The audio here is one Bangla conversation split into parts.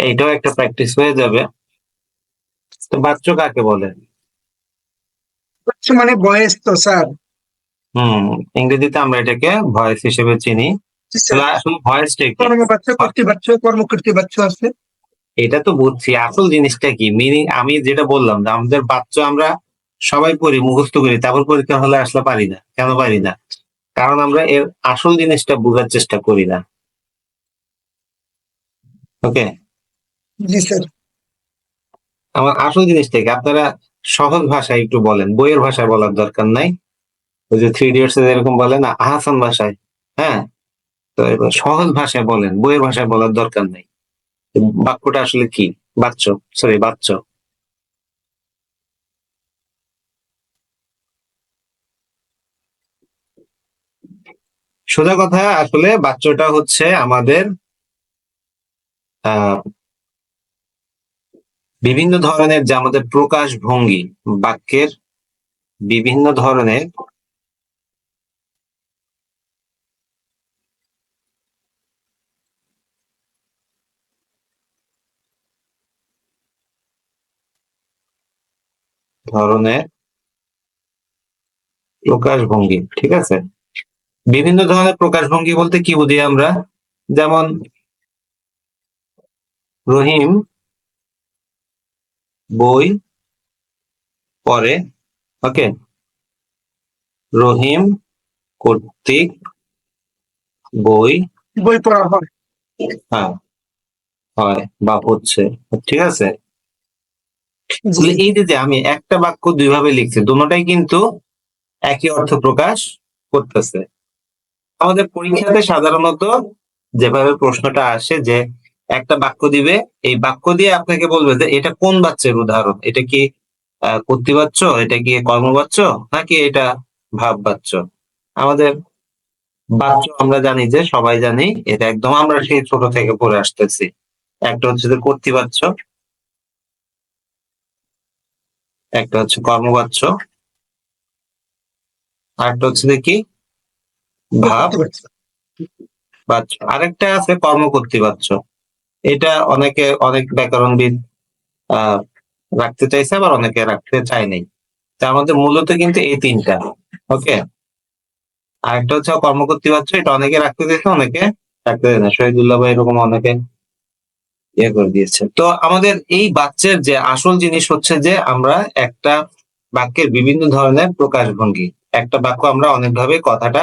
এইটাও একটা প্র্যাকটিস হয়ে যাবে। তো বাচ্চ কাকে বলে? মানে বয়স তো স্যার। ইংরেজিতে আমরা এটাকে ভয়েস হিসেবে চিনি। আসলে ভয়েসটা কি? কর্মবাচ্য, কর্তৃবাচ্য, কর্মকর্তৃবাচ্য আছে। এটা তো বুঝছি, আসল জিনিসটা কি মিনিং আমি যেটা বললাম যে আমাদের বাচ্চা আমরা সবাই পড়ি, মুখস্থ করি, তারপর পরীক্ষা হলে আসলে পারি না। কেন পারি না? কারণ আমরা এর আসল জিনিসটা বোঝার চেষ্টা করি না। ওকে, জি স্যার। আমার আসল জিনিসটা কি আপনারা সহজ ভাষায় একটু বলেন, বইয়ের ভাষায় বলার দরকার নাই। ওই যে 3 Idiots এরকম বলে না, আহসান ভাষায়। হ্যাঁ, তো এবার সহজ ভাষায় বলেন, বইয়ের ভাষায় বলার দরকার নাই। বাক্যটা আসলে কি? বাচ্চ, সরি বাচ্চ। সোজা কথা, আসলে বাচ্চটা হচ্ছে আমাদের আহ বিভিন্ন ধরনের যে আমাদের প্রকাশ ভঙ্গি, বাক্যের বিভিন্ন ধরনের ধরনের প্রকাশ ভঙ্গি, ঠিক আছে? বিভিন্ন ধরনের প্রকাশ ভঙ্গি বলতে কি বুঝি আমরা? যেমন রহিম বই পড়ে। ওকে, রহিম কর্তৃক বই বই পড়া হয়। হ্যাঁ হয় বা হচ্ছে, ঠিক আছে? জি। এই যে আমি একটা বাক্য দুইভাবে লিখছি, দুটোটাই কিন্তু একই অর্থ প্রকাশ করতেছে। আমাদের পরীক্ষাতে সাধারণত যেভাবে প্রশ্নটা আসে যে একটা বাক্য দিবে, এই বাক্য দিয়ে আপনাকে বলবে যে এটা কোন বাচ্চার উদাহরণ, এটা কি কর্তৃবাচ্য, এটা কি কর্মবাচ্য, নাকি এটা ভাববাচ্য। আমাদের বাচ্য আমরা জানি, যে সবাই জানি, এটা একদম আমরা সেই ছোট থেকে পড়ে আসতেছি। একটা হচ্ছে যে কর্তৃবাচ্য, একটা হচ্ছে কর্মবাচ্য, আরেকটা হচ্ছে যে কি ভাব বাচ্য, আরেকটা আছে কর্মকর্তৃবাচ্য। এটা অনেকে অনেক ব্যাকরণবিদ আহ রাখতে চাইছে, আবার অনেকে রাখতে চায় নাই। তা আমাদের মূলত কিন্তু এই তিনটা। ওকে, আরেকটা হচ্ছে কর্মকর্তৃবাচ্য, এটা অনেকে রাখতে চাইছে, অনেকে রাখতে চায় না। শহীদুল্লাহ ভাই এরকম অনেকে ইয়ে করে দিয়েছে। তো আমাদের এই বাচ্চার যে আসল জিনিস হচ্ছে যে আমরা একটা বাক্যের বিভিন্ন ধরনের প্রকাশভঙ্গি, একটা বাক্য আমরা অনেকভাবে কথাটা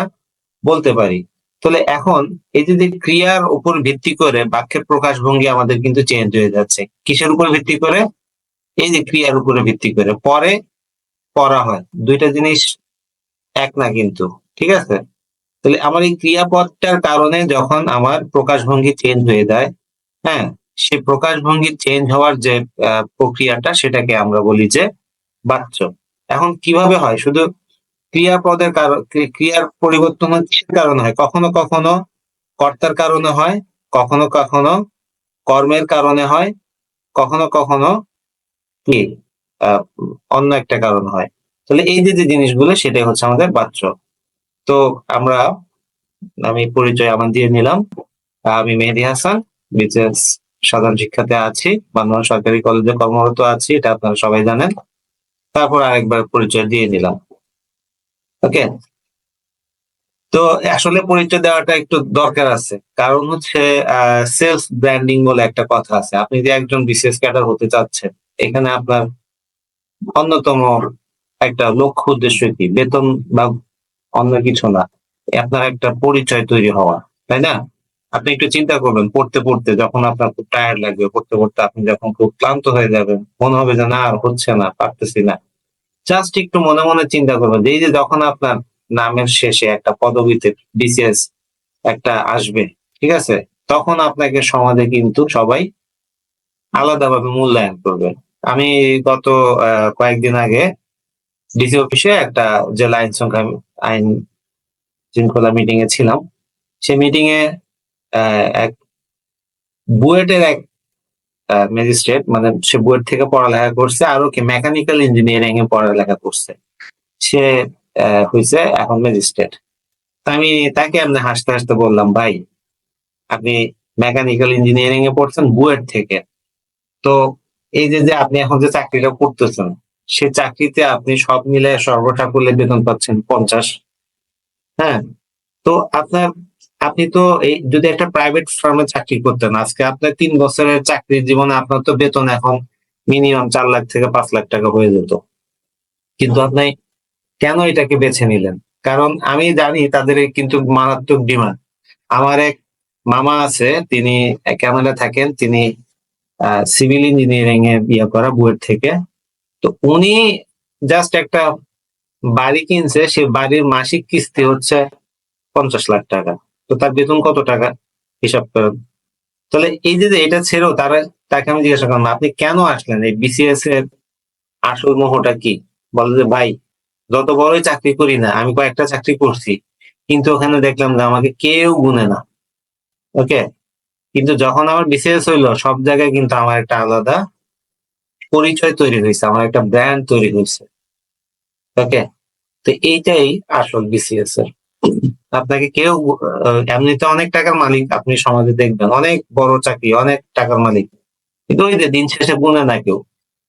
বলতে পারি। তাহলে এখন এই যে ক্রিয়ার উপর ভিত্তি করে বাক্যের প্রকাশভঙ্গি আমাদের কিন্তু চেঞ্জ হয়ে যাচ্ছে। কিসের উপর ভিত্তি করে? এই যে ক্রিয়ার উপরে ভিত্তি করে। পরে পড়া হয়, দুইটা জিনিস এক না কিন্তু, ঠিক আছে? তাহলে আমার এই ক্রিয়াপদটার কারণে যখন আমার প্রকাশভঙ্গি চেঞ্জ হয়ে যায়, হ্যাঁ, সে প্রকাশভঙ্গি চেঞ্জ হওয়ার যে প্রক্রিয়াটা, সেটাকে আমরা বলি যে বাচ্য। এখন কিভাবে হয়? শুধু ক্রিয়াপদের কারণ, ক্রিয়ার পরিবর্তন কিসের কারণে হয়? কখনো কখনো কর্তার কারণে হয়, কখনো কখনো কর্মের কারণে হয়, কখনো কখনো কি অন্য একটা কারণ হয়। তাহলে এই যে জিনিসগুলো, সেটাই হচ্ছে আমাদের বাচ্য। তো আমরা, আমি পরিচয় আমার দিয়ে নিলাম। আমি মেহেদী হাসান, বিসিএস সাধারণ শিক্ষাতে আছি, বান্দরবান সরকারি কলেজে কর্মরত আছি, এটা আপনারা সবাই জানেন। তারপর আরেকবার পরিচয় দিয়ে নিলাম। ওকে, তো আসলে পরিচয় দেওয়াটা একটু দরকার আছে, কারণ হচ্ছে সেলফ ব্র্যান্ডিং বলে একটা কথা আছে। আপনি যে একজন বিসিএস ক্যাডার হতে চাচ্ছেন, এখানে আপনার অন্যতম একটা লক্ষ্য উদ্দেশ্য কি? বেতন বা অন্য কিছু না, আপনার একটা পরিচয় তৈরি হওয়া, তাই না? আপনি একটু চিন্তা করবেন, পড়তে পড়তে যখন আপনার খুব টায়ার্ড লাগবে, পড়তে পড়তে আপনি যখন খুব ক্লান্ত হয়ে যাবেন, মনে হবে যে না আর হচ্ছে না, পারতেছি না, জাস্ট একটু মনে মনে চিন্তা করবেন যে এই যে যখন আপনার নামের শেষে একটা পদবিতে বিসিএস একটা আসবে, ঠিক আছে, তখন আপনাকে সমাজে কিন্তু সবাই আলাদাভাবে মূল্যায়ন করবে। আমি গত কয়েকদিন আগে ডিসি অফিসে একটা জেলা আইন শৃঙ্খলা মিটিং এ ছিলাম। সে মিটিং এ এক বুয়েটের এক ম্যাজিস্ট্রেট, মানে সে বুয়েট থেকে পড়ালেখা করছে, আরো কি মেকানিক্যাল ইঞ্জিনিয়ারিং এ পড়ালেখা করছে। সে হয়েছে এখন ম্যাজিস্ট্রেট। আমি তাকে এমনি হাসতে হাসতে বললাম, ভাই আপনি মেকানিক্যাল ইঞ্জিনিয়ারিং এ পড়ছেন বুয়েট থেকে, তো এই যে যে আপনি এখন যে চাকরিটা করতেছেন, সে চাকরিতে আপনি সব মিলে সর্বটা করলে বেতন পাচ্ছেন 50। হ্যাঁ, তো আপনি তো এই যদি একটা প্রাইভেট ফার্মে চাকরি করতেন, আজকে আপনার 3 বছরের চাকরির জীবনে আপনার তো বেতন এখন মিনিমাম 4 লাখ থেকে 5 লাখ টাকা হয়ে যেত। কিন্তু আপনি কেন এটাকে বেছে নিলেন? কারণ আমি জানি তাদের কিন্তু মারাত্মক ডিমান্ড। আমার এক মামা আছে, তিনি ক্যানাডা থাকেন, তিনি সিভিল ইঞ্জিনিয়ারিং এ করা বুয়েট থেকে। তো উনি জাস্ট একটা বাড়ি কিনছে, সে বাড়ির মাসিক কিস্তি হচ্ছে 50 লাখ টাকা। তো তার বেতন কত টাকা হিসাব করেন। তাহলে এই যে যে এটা ছেড়েও তাকে আমি জিজ্ঞাসা করলাম, আপনি কেন আসলেন এই বিসিএস এর আসল মোহটা কি? বলে যে ভাই, যত বড়ই চাকরি করি না, আমি কয়েকটা চাকরি করছি, কিন্তু ওখানে দেখলাম যে আমাকে কেউ গুনে না। ওকে, কিন্তু যখন আমার বিসিএস হইলো, সব জায়গায় কিন্তু আমার একটা আলাদা পরিচয় তৈরি হয়েছে, আমার একটা ব্র্যান্ড তৈরি হয়েছে। ওকে, তো এইটাই আসল বিসিএস এর। আপনাকে কেউ এমনিতে অনেক টাকার মালিক আপনি সমাজে দেখবেন, অনেক বড় চাকরি, অনেক টাকার মালিক, কিন্তু ওই যে দিন শেষে গুনে না কেউ।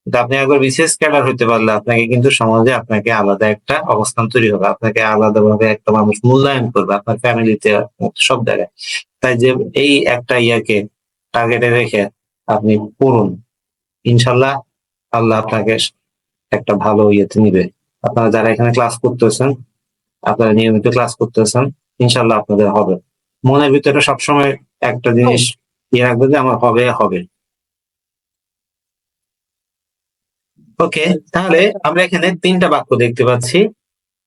কিন্তু আপনি একবার বিসিএস ক্যাডার হইতে পারলে আপনাকে কিন্তু সমাজে আপনাকে আলাদা একটা অবস্থান তৈরি হবে, আপনাকে আলাদাভাবে একটা মানুষ মূল্যায়ন করবে, আপনার ফ্যামিলিতে, সব জায়গায়। তাই যে এই একটা ইয়াকে টার্গেটে রেখে আপনি পড়ুন, ইনশাল্লাহ আল্লাহ আপনাকে একটা ভালো ইয়েতে নিবে। আপনারা যারা এখানে ক্লাস করতেছেন, আপনারা নিয়মিত ক্লাস করতেছেন, ইনশাল্লাহ আপনাদের হবে। মনের ভিতরে সবসময় একটা জিনিস ইয়ে রাখবে যে আমার হবে হবে। ওকে, তাহলে আমরা এখানে 3টা বাক্য দেখতে পাচ্ছি।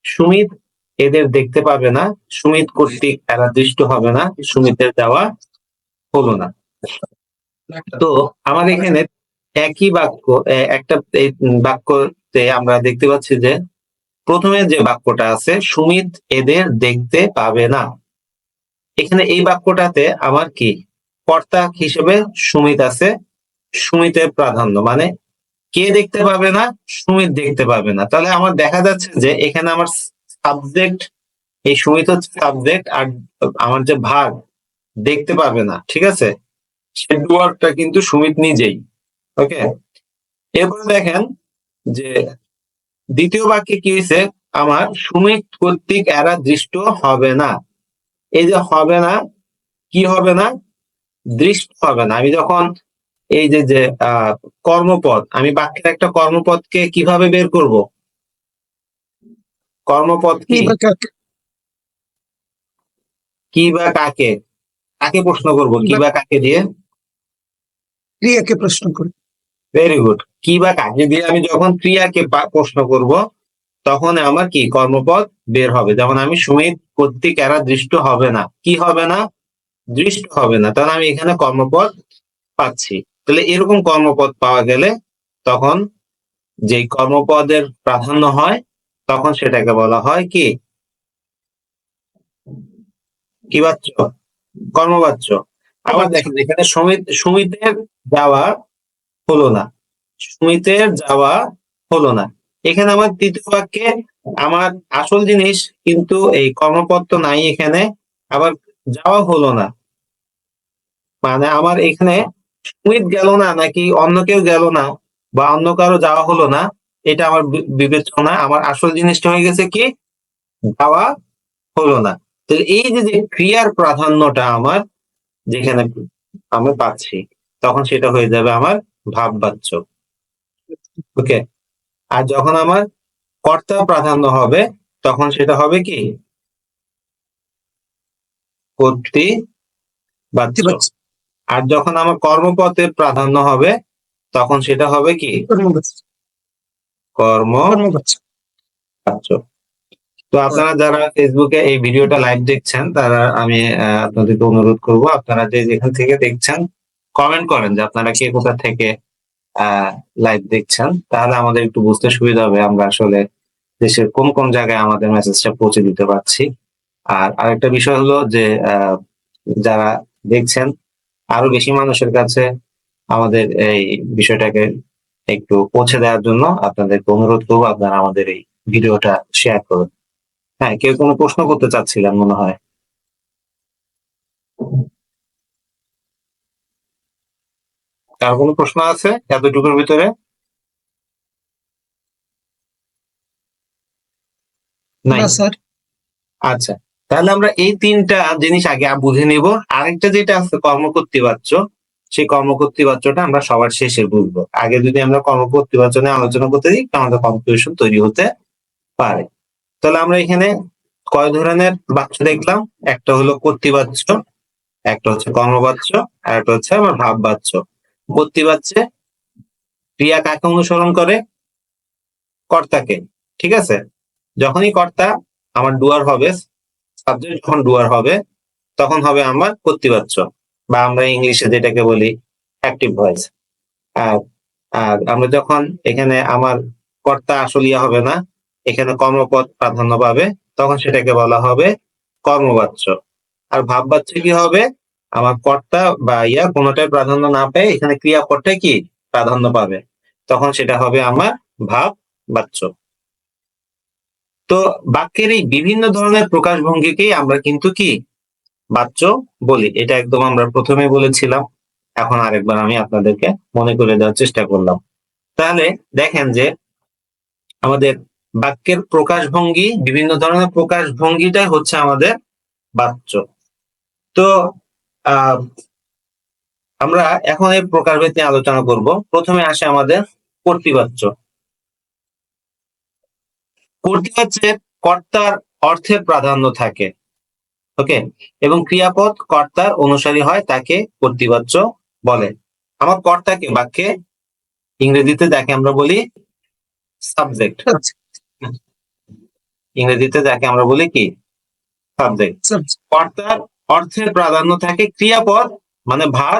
সুমিত এদের দেখতে পাবে না, সুমিত কর্তৃক এরা দৃষ্ট হবে না, সুমিতের দেওয়া হলো না। তো আমাদের এখানে একই বাক্য, একটা এই বাক্যতে আমরা দেখতে পাচ্ছি যে প্রথমে যে বাক্যটা আছে, সুমিত এদের দেখতে পাবে না, এখানে এই বাক্যটাতে আমার কি কর্তা হিসেবে সুমিত আছে, সুমিতের প্রাধান্য, মানে কে দেখতে পাবে না, সুমিত দেখতে পাবে না। তাহলে আমার দেখা যাচ্ছে যে এখানে আমার সাবজেক্ট, এই সুমিত হচ্ছে সাবজেক্ট, আর আমার যে ভাগ দেখতে পাবে না, ঠিক আছে, সে ডুয়ারটা কিন্তু সুমিত নিজেই। ওকে, এরপরে দেখেন যে দ্বিতীয় বাক্যে কি হয়েছে, আমার সুমিত কর্তৃক এরা দৃষ্ট হবে না। এই যে হবে না, কি হবে না, দৃষ্ট হবে না। আমি যখন এই যে যে কর্মপদ, আমি বাক্যের একটা কর্মপদকে কিভাবে বের করব? কর্মপদ কি কি, বা কাকে, কি বা কাকে, কাকে প্রশ্ন করব, কি কি বা বা কাকে দিয়ে? ক্রিয়াকে প্রশ্ন করে। ভেরি গুড, কি বা কাকে দিয়ে আমি যখন ক্রিয়াকে প্রশ্ন করব, তখন আমার কি কর্মপদ বের হবে। যেমন আমি সুমিত কর্তৃক এরা দৃষ্ট হবে না, কি হবে না, দৃষ্ট হবে না, তাহলে আমি এখানে কর্মপদ পাচ্ছি। তাহলে এরকম কর্মপদ পাওয়া গেলে তখন যেই কর্মপদের প্রাধান্য হয়, তখন সেটাকে বলা হয় কি, কি বাচ্য, কর্মবাচ্য। আবার দেখেন এখানে সুমিতের যাওয়া হলো না, সুমিতের যাওয়া হলো না। এখানে আমার তৃতীয় বাক্যে আমার আসল জিনিস কিন্তু এই কর্মপদ তো নাই এখানে, আবার যাওয়া হলো না, মানে আমার এখানে সুমিত গেল না নাকি অন্য কেউ গেল না বা অন্য কারো যাওয়া হলো না, এটা আমার বিবেচনা। আমার আসল জিনিসটা হয়ে গেছে কি, যাওয়া হলো না। তাহলে এই যে যে ক্রিয়ার প্রাধান্যটা আমার যেখানে আমি পাচ্ছি, তখন সেটা হয়ে যাবে আমার ভাববাচ্য। ওকে, আর যখন আমার কর্তা প্রাধান্য হবে, তখন সেটা হবে কি, দেখতে কর্তৃবাচ্য। পাচ্ছি, আর যখন আমার কর্মপদের প্রাধান্য হবে, তখন সেটা হবে কি, কর্মবাচ্য, কর্মবাচ্য। কর্মবাচ্য। তো আপনারা যারা ফেসবুকে এই ভিডিওটা লাইভ দেখছেন, তারা আমি আপনাদেরকে অনুরোধ করব, আপনারা যে যেখান থেকে দেখছেন কমেন্ট করেন যে আপনারা কে কোথা থেকে লাইভ দেখছেন, তাহলে আমাদের একটু বুঝতে সুবিধা হবে আমরা আসলে দেশের কোন কোন জায়গায় আমাদের মেসেজটা পৌঁছে দিতে পারছি। আর আরেকটা বিষয় হলো যে যারা দেখছেন, আরো বেশি মানুষের কাছে আমাদের এই বিষয়টাকে একটু পৌঁছে দেওয়ার জন্য আপনাদেরকে অনুরোধ করবো, আপনারা আমাদের এই ভিডিওটা শেয়ার করুন। হ্যাঁ, কেউ কোনো প্রশ্ন করতে চাচ্ছিলেন মনে হয়। কার কোনো প্রশ্ন আছে এতটুকুর ভিতরে? নাই। না স্যার। আচ্ছা, তাহলে আমরা এই তিনটা জিনিস আগে বুঝে নিব। আরেকটা যেটা আছে কর্মকর্তৃবাচ্য, সেই কর্মকর্তৃবাচ্যটা আমরা সবার শেষে বুঝবো। আগে যদি আমরা কর্মকর্তৃবাচ্য নিয়ে আলোচনা করতে দিই তাহলে আমাদের কনফিউশন তৈরি হতে পারে। তাহলে আমরা এখানে কয় ধরনের বাচ্য দেখলাম? একটা হলো কর্তৃবাচ্য, একটা হচ্ছে কর্মবাচ্য, আর একটা হচ্ছে আমার ভাববাচ্য। কর্তৃবাচ্যে ক্রিয়া কাকে অনুসরণ করে? কর্তাকে। ঠিক আছে, যখনই কর্তা আমার ডুয়ার হবে, সাবজেক্ট যখন ডুয়ার হবে তখন হবে আমার কর্তৃবাচ্য, বা আমরা ইংলিশে যেটাকে বলি অ্যাক্টিভ ভয়েস। আর আর আমরা যখন এখানে আমার কর্তা আসলিয়া হবে না, এখানে কর্মপদ প্রাধান্য পাবে, তখন সেটাকে বলা হবে কর্মবাচ্য। আর ভাববাচ্য কি হবে? আমার কর্তা বা ইয়া কোনোটাই প্রাধান্য না পেয়ে এখানে ক্রিয়াপদটাই কি প্রাধান্য পাবে, তখন সেটা হবে আমার ভাববাচ্য। তো বাক্যের এই বিভিন্ন ধরনের প্রকাশভঙ্গিকেই আমরা কিন্তু কি বাচ্য বলি। এটা একদম আমরা প্রথমে বলেছিলাম, এখন আরেকবার আমি আপনাদেরকে মনে করে দেওয়ার চেষ্টা করলাম। তাহলে দেখেন যে আমাদের বাক্যের প্রকাশভঙ্গি, বিভিন্ন ধরনের প্রকাশভঙ্গিটাই হচ্ছে আমাদের বাচ্য। তো আহ আমরা এখন এই প্রকারভেদ নিয়ে আলোচনা করব। প্রথমে আসে আমাদের কর্তৃবাচ্য। কর্তৃবাচ্যের কর্তার অর্থের প্রাধান্য থাকে, ওকে, এবং ক্রিয়াপদ কর্তার অনুসারী হয়, তাকে কর্তৃবাচ্য বলে। আমার কর্তাকে বাক্যে ইংরেজিতে যাকে আমরা বলি সাবজেক্ট, ইংরেজিতে যাকে আমরা বলি কি সাবজেক্ট। কর্তার অর্থের প্রাধান্য থাকে, ক্রিয়াপদ মানে ভার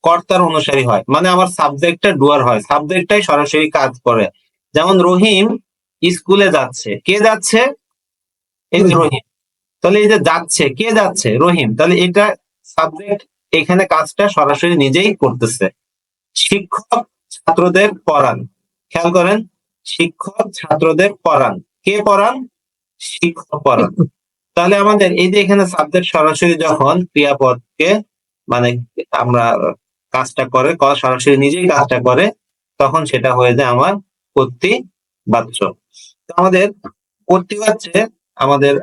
কর্তার অনুসারী হয়, মানে আমার সাবজেক্টটা ডুয়ার হয়, সাবজেক্টটাই সরাসরি কাজ করে। যেমন রহিম স্কুলে যাচ্ছে, কে যাচ্ছে? এই যে রহিম। তাহলে এই যে যাচ্ছে, কে যাচ্ছে? রহিম। তাহলে এটা সাবজেক্ট এখানে কাজটা সরাসরি নিজেই করতেছে। শিক্ষক ছাত্রদের পড়ান, খেয়াল করেন, শিক্ষক ছাত্রদের পড়ান, কে পড়ান? শিক্ষক পড়ান। তাহলে আমাদের এই যে এখানে সাবজেক্ট সরাসরি যখন ক্রিয়াপদকে মানে আমরা কাজটা করে সরাসরি নিজেই কাজটা করে, তখন সেটা হয়ে যায় আমার কর্তৃবাচ্য। তো আমাদের কর্তৃবাচ্যে আমাদের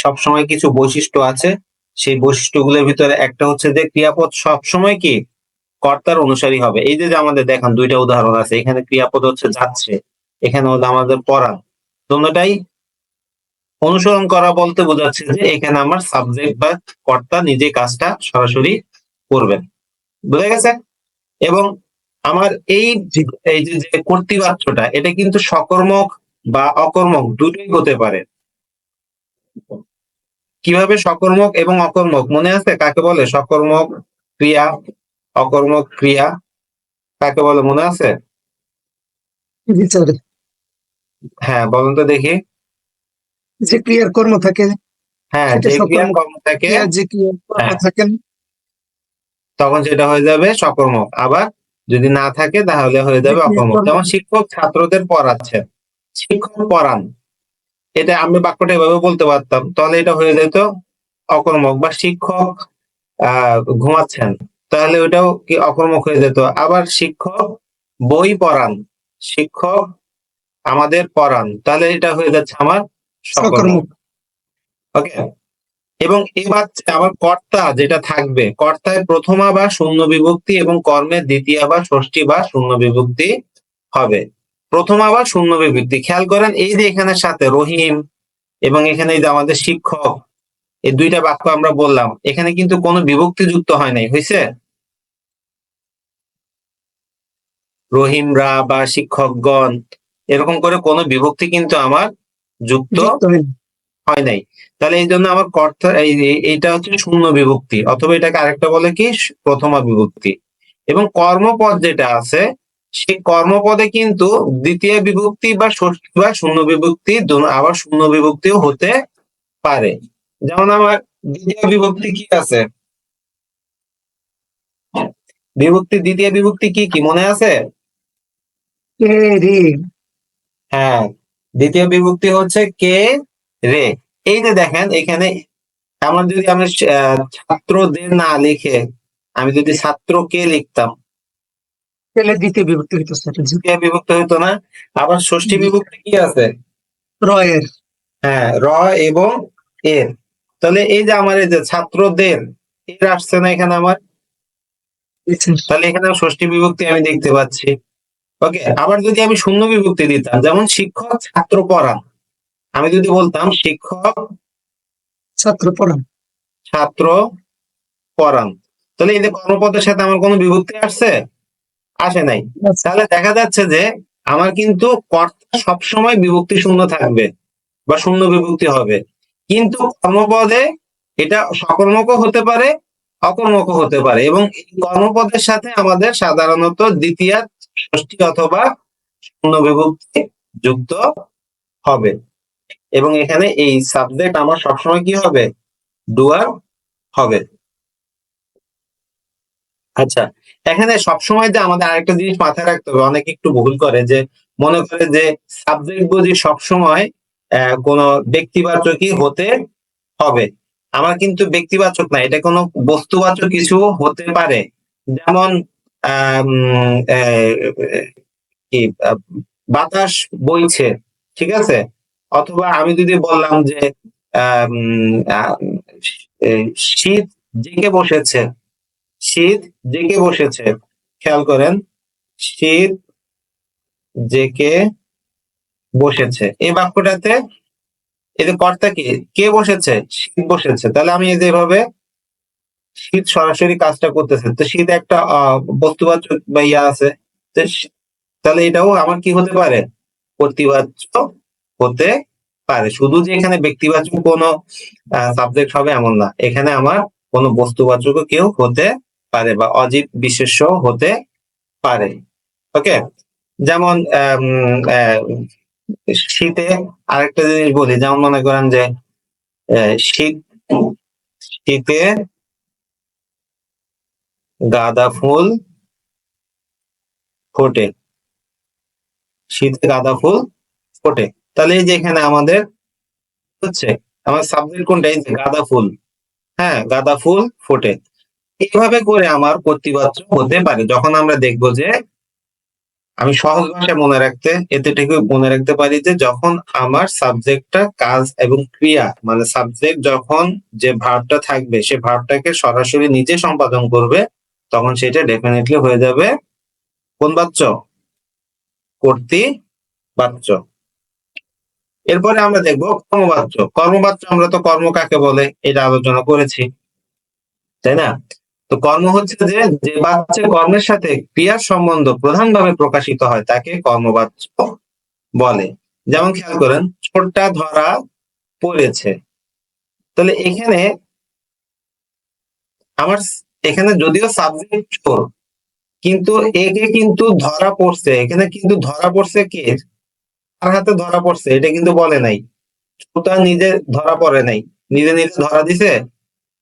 সবসময় কিছু বৈশিষ্ট্য আছে। সেই বৈশিষ্ট্যগুলোর ভিতরে একটা হচ্ছে যে ক্রিয়াপদ সবসময় কি কর্তার অনুসারী হবে। এই যে আমাদের দেখেন দুইটা উদাহরণ আছে, এখানে ক্রিয়াপদ হচ্ছে যাচ্ছে, এখানে হলো আমাদের পড়া, দুটোটাই অনুসরণ করা বলতে বোঝাচ্ছে যে এখানে আমার সাবজেক্ট বা কর্তা নিজে কাজটা সরাসরি করবেন। বুঝা গেছে? এবং আমার এই এই যে কর্তৃবাচ্যটা, এটা কিন্তু সকর্মক বা অকর্মক দুটোই হতে পারে। কিভাবে সকর্মক এবং অকর্মক মনে আছে? কাকে বলে সকর্মক ক্রিয়া, অকর্মক ক্রিয়া কাকে বলে মনে আছে? হ্যাঁ বলুন তো দেখি। যে ক্রিয়ার কর্ম থাকে, হ্যাঁ, সেটা যে ক্রিয়া সকর্মক। কর্ম থাকে যে ক্রিয়ার কর্ম হ্যাঁ, থাকেন তখন সেটা হয়ে যাবে সকর্মক। আবার যদি না থাকে তাহলে হয়ে যাবে অকর্মক। যেমন শিক্ষক ছাত্রদের পড়াচ্ছেন, শিক্ষক পড়ান, এটা আমি বাক্যটা এভাবে বলতে পারতাম, তাহলে এটা হয়ে যেত অকর্মক। বা শিক্ষক ঘুমাচ্ছেন, তাহলে ওইটাও কি অকর্মক হয়ে যেত। আবার শিক্ষক বই পড়ান, শিক্ষক আমাদের পড়ান, তাহলে এটা হয়ে যাচ্ছে আমার সকর্মক। ওকে, এবং এবার আমার কর্তা যেটা থাকবে, কর্তায় প্রথমা বা শূন্য বিভক্তি এবং কর্মের দ্বিতীয় বা ষষ্ঠী বা শূন্য বিভক্তি হবে। প্রথমা বা শূন্য বিভক্তি খেয়াল করেন, এই যে এখানে সাথে রহিম এবং এখানে এই যে আমাদের শিক্ষক, এই দুইটা বাক্য আমরা বললাম, এখানে কিন্তু কোনো বিভক্তি যুক্ত হয় নাই, হয়েছে? রহিমরা বা শিক্ষকগণ এরকম করে কোনো বিভক্তি কিন্তু আমার যুক্ত হয় নাই। তাহলে এই জন্য আমার কর্তা এইটা হচ্ছে শূন্য বিভক্তি, অথবা এটাকে আরেকটা বলে কি প্রথমা বিভক্তি। এবং কর্মপদ যেটা আছে, সেই কর্মপদে কিন্তু দ্বিতীয় বিভক্তি বা ষষ্ঠী বা শূন্য বিভক্তি, আবার শূন্য বিভক্তিও হতে পারে। যেমন আমার দ্বিতীয় বিভক্তি কি আছে? বিভক্তি দ্বিতীয় বিভক্তি কি কি মনে আছে? হ্যাঁ, দ্বিতীয় বিভক্তি হচ্ছে কে রে। এই যে দেখেন এখানে আমরা যদি আমরা ছাত্রদের না লিখে আমি যদি ছাত্রকে লিখতাম, তাহলে দ্বিতীয় বিভক্তি হইতো স্যার। কে বিভক্ত হতো না? আবার ষষ্ঠী বিভক্তি কি আছে? রয়ের। হ্যাঁ, র এবং এর। তাহলে এই যে আমার এই যে ছাত্রদের, এর আসছে না এখানে আমার, তাহলে এখানে ষষ্ঠী বিভক্তি আমি দেখতে পাচ্ছি। ওকে, আবার যদি আমি শূন্য বিভক্তি দিতাম, যেমন শিক্ষক ছাত্র পড়ান, আমি যদি বলতাম শিক্ষক ছাত্র পড়ান। ছাত্র পড়ান, তাহলে এই যে কর্মপদের সাথে আমার কোনো বিভক্তি আসছে? আসে নাই। তাহলে দেখা যাচ্ছে যে আমার কিন্তু কর্তা সবসময় বিভক্তি শূন্য থাকবে বা শূন্য বিভক্তি হবে, কিন্তু কর্মপদে এটা সকর্মক হতে পারে, অকর্মক হতে পারে, এবং এই কর্মপদের সাথে আমাদের সাধারণত দ্বিতীয়, ষষ্ঠী অথবা শূন্য বিভক্তি যুক্ত হবে, এবং এখানে এই সাবজেক্ট আমার সবসময় কি হবে? ডুয়ার হবে। আচ্ছা, এখানে সবসময় যে আমাদের আরেকটা জিনিস মাথায় রাখতে হবে, অনেকে একটু ভুল করে, যে মনে করে যে সাবজেক্ট বুঝি সবসময় কোনো ব্যক্তিবাচকই হতে হবে। আমার কিন্তু ব্যক্তিবাচক না, এটা কোনো বস্তুবাচক কিছু হতে পারে। যেমন আম, আহ, কি বাতাস বইছে, ঠিক আছে? অথবা আমি যদি বললাম যে আম, আহ, শীত জেগে বসেছে, শীত জেগে বসেছে, খেয়াল করেন, শীত জেগে বসেছে, এই বাক্যটাতে এই যে কর্তা কে বসেছে? শীত বসেছে। তাহলে আমি এই যে এভাবে শীত সরাসরি কাজটা করতেছে, তো শীত একটা বস্তুবাচক বা ইয়া আছে, তো তাহলে এটাও আমার কি হতে পারে? কর্তৃবাচ্য হতে পারে। শুধু যে এখানে ব্যক্তিবাচক কোনো সাবজেক্ট হবে এমন না, এখানে আমার কোনো বস্তুবাচক কেউ হতে পারে বা অজীব বিশেষ্য হতে পারে। ওকে, যেমন শীতে আরেকটা জিনিস বলি, যেমন মনে করেন যে শীতে গাঁদা ফুল ফোটে, শীতে গাঁদা ফুল ফোটে। তাহলে এই যে এখানে আমাদের হচ্ছে আমার সাবজেক্ট কোনটা? এই যে গাঁদা ফুল। হ্যাঁ, গাঁদা ফুল ফোটে। এইভাবে করে আমার কর্তৃবাচ্য হতে পারে। যখন আমরা দেখবো যে আমি সহজ ভাষায় এতটুকু মনে রাখতে পারি যে যখন আমার সাবজেক্টটা কাজ এবং ক্রিয়া, মানে সাবজেক্ট যখন যে ভার্বটা থাকবে সে ভার্বটাকে সরাসরি নিজে সম্পাদন করবে, তখন সেটা ডেফিনেটলি হয়ে যাবে কোন বাচ্য? কর্তৃবাচ্য। এরপরে আমরা দেখবো কর্মবাচ্য। কর্মবাচ্য আমরা তো কর্ম কাকে বলে এটা আলোচনা করেছি, তাই না? তো কর্ম হচ্ছে যে যে বাচ্চা কর্মের সাথে ক্রিয়ার সম্বন্ধ প্রধানভাবে প্রকাশিত হয় তাকে কর্মবাচ্য বলে। যেমন খেয়াল করেন, চোরটা ধরা পড়েছে। তাহলে এখানে আমার এখানে যদিও সাবজেক্ট চোর, কিন্তু একে কিন্তু ধরা পড়ছে, এখানে কিন্তু ধরা পড়ছে কে? তার হাতে ধরা পড়ছে, এটা কিন্তু বলে নাই। চোরটা নিজে ধরা পড়ে নাই, নিজে নিজে ধরা দিছে।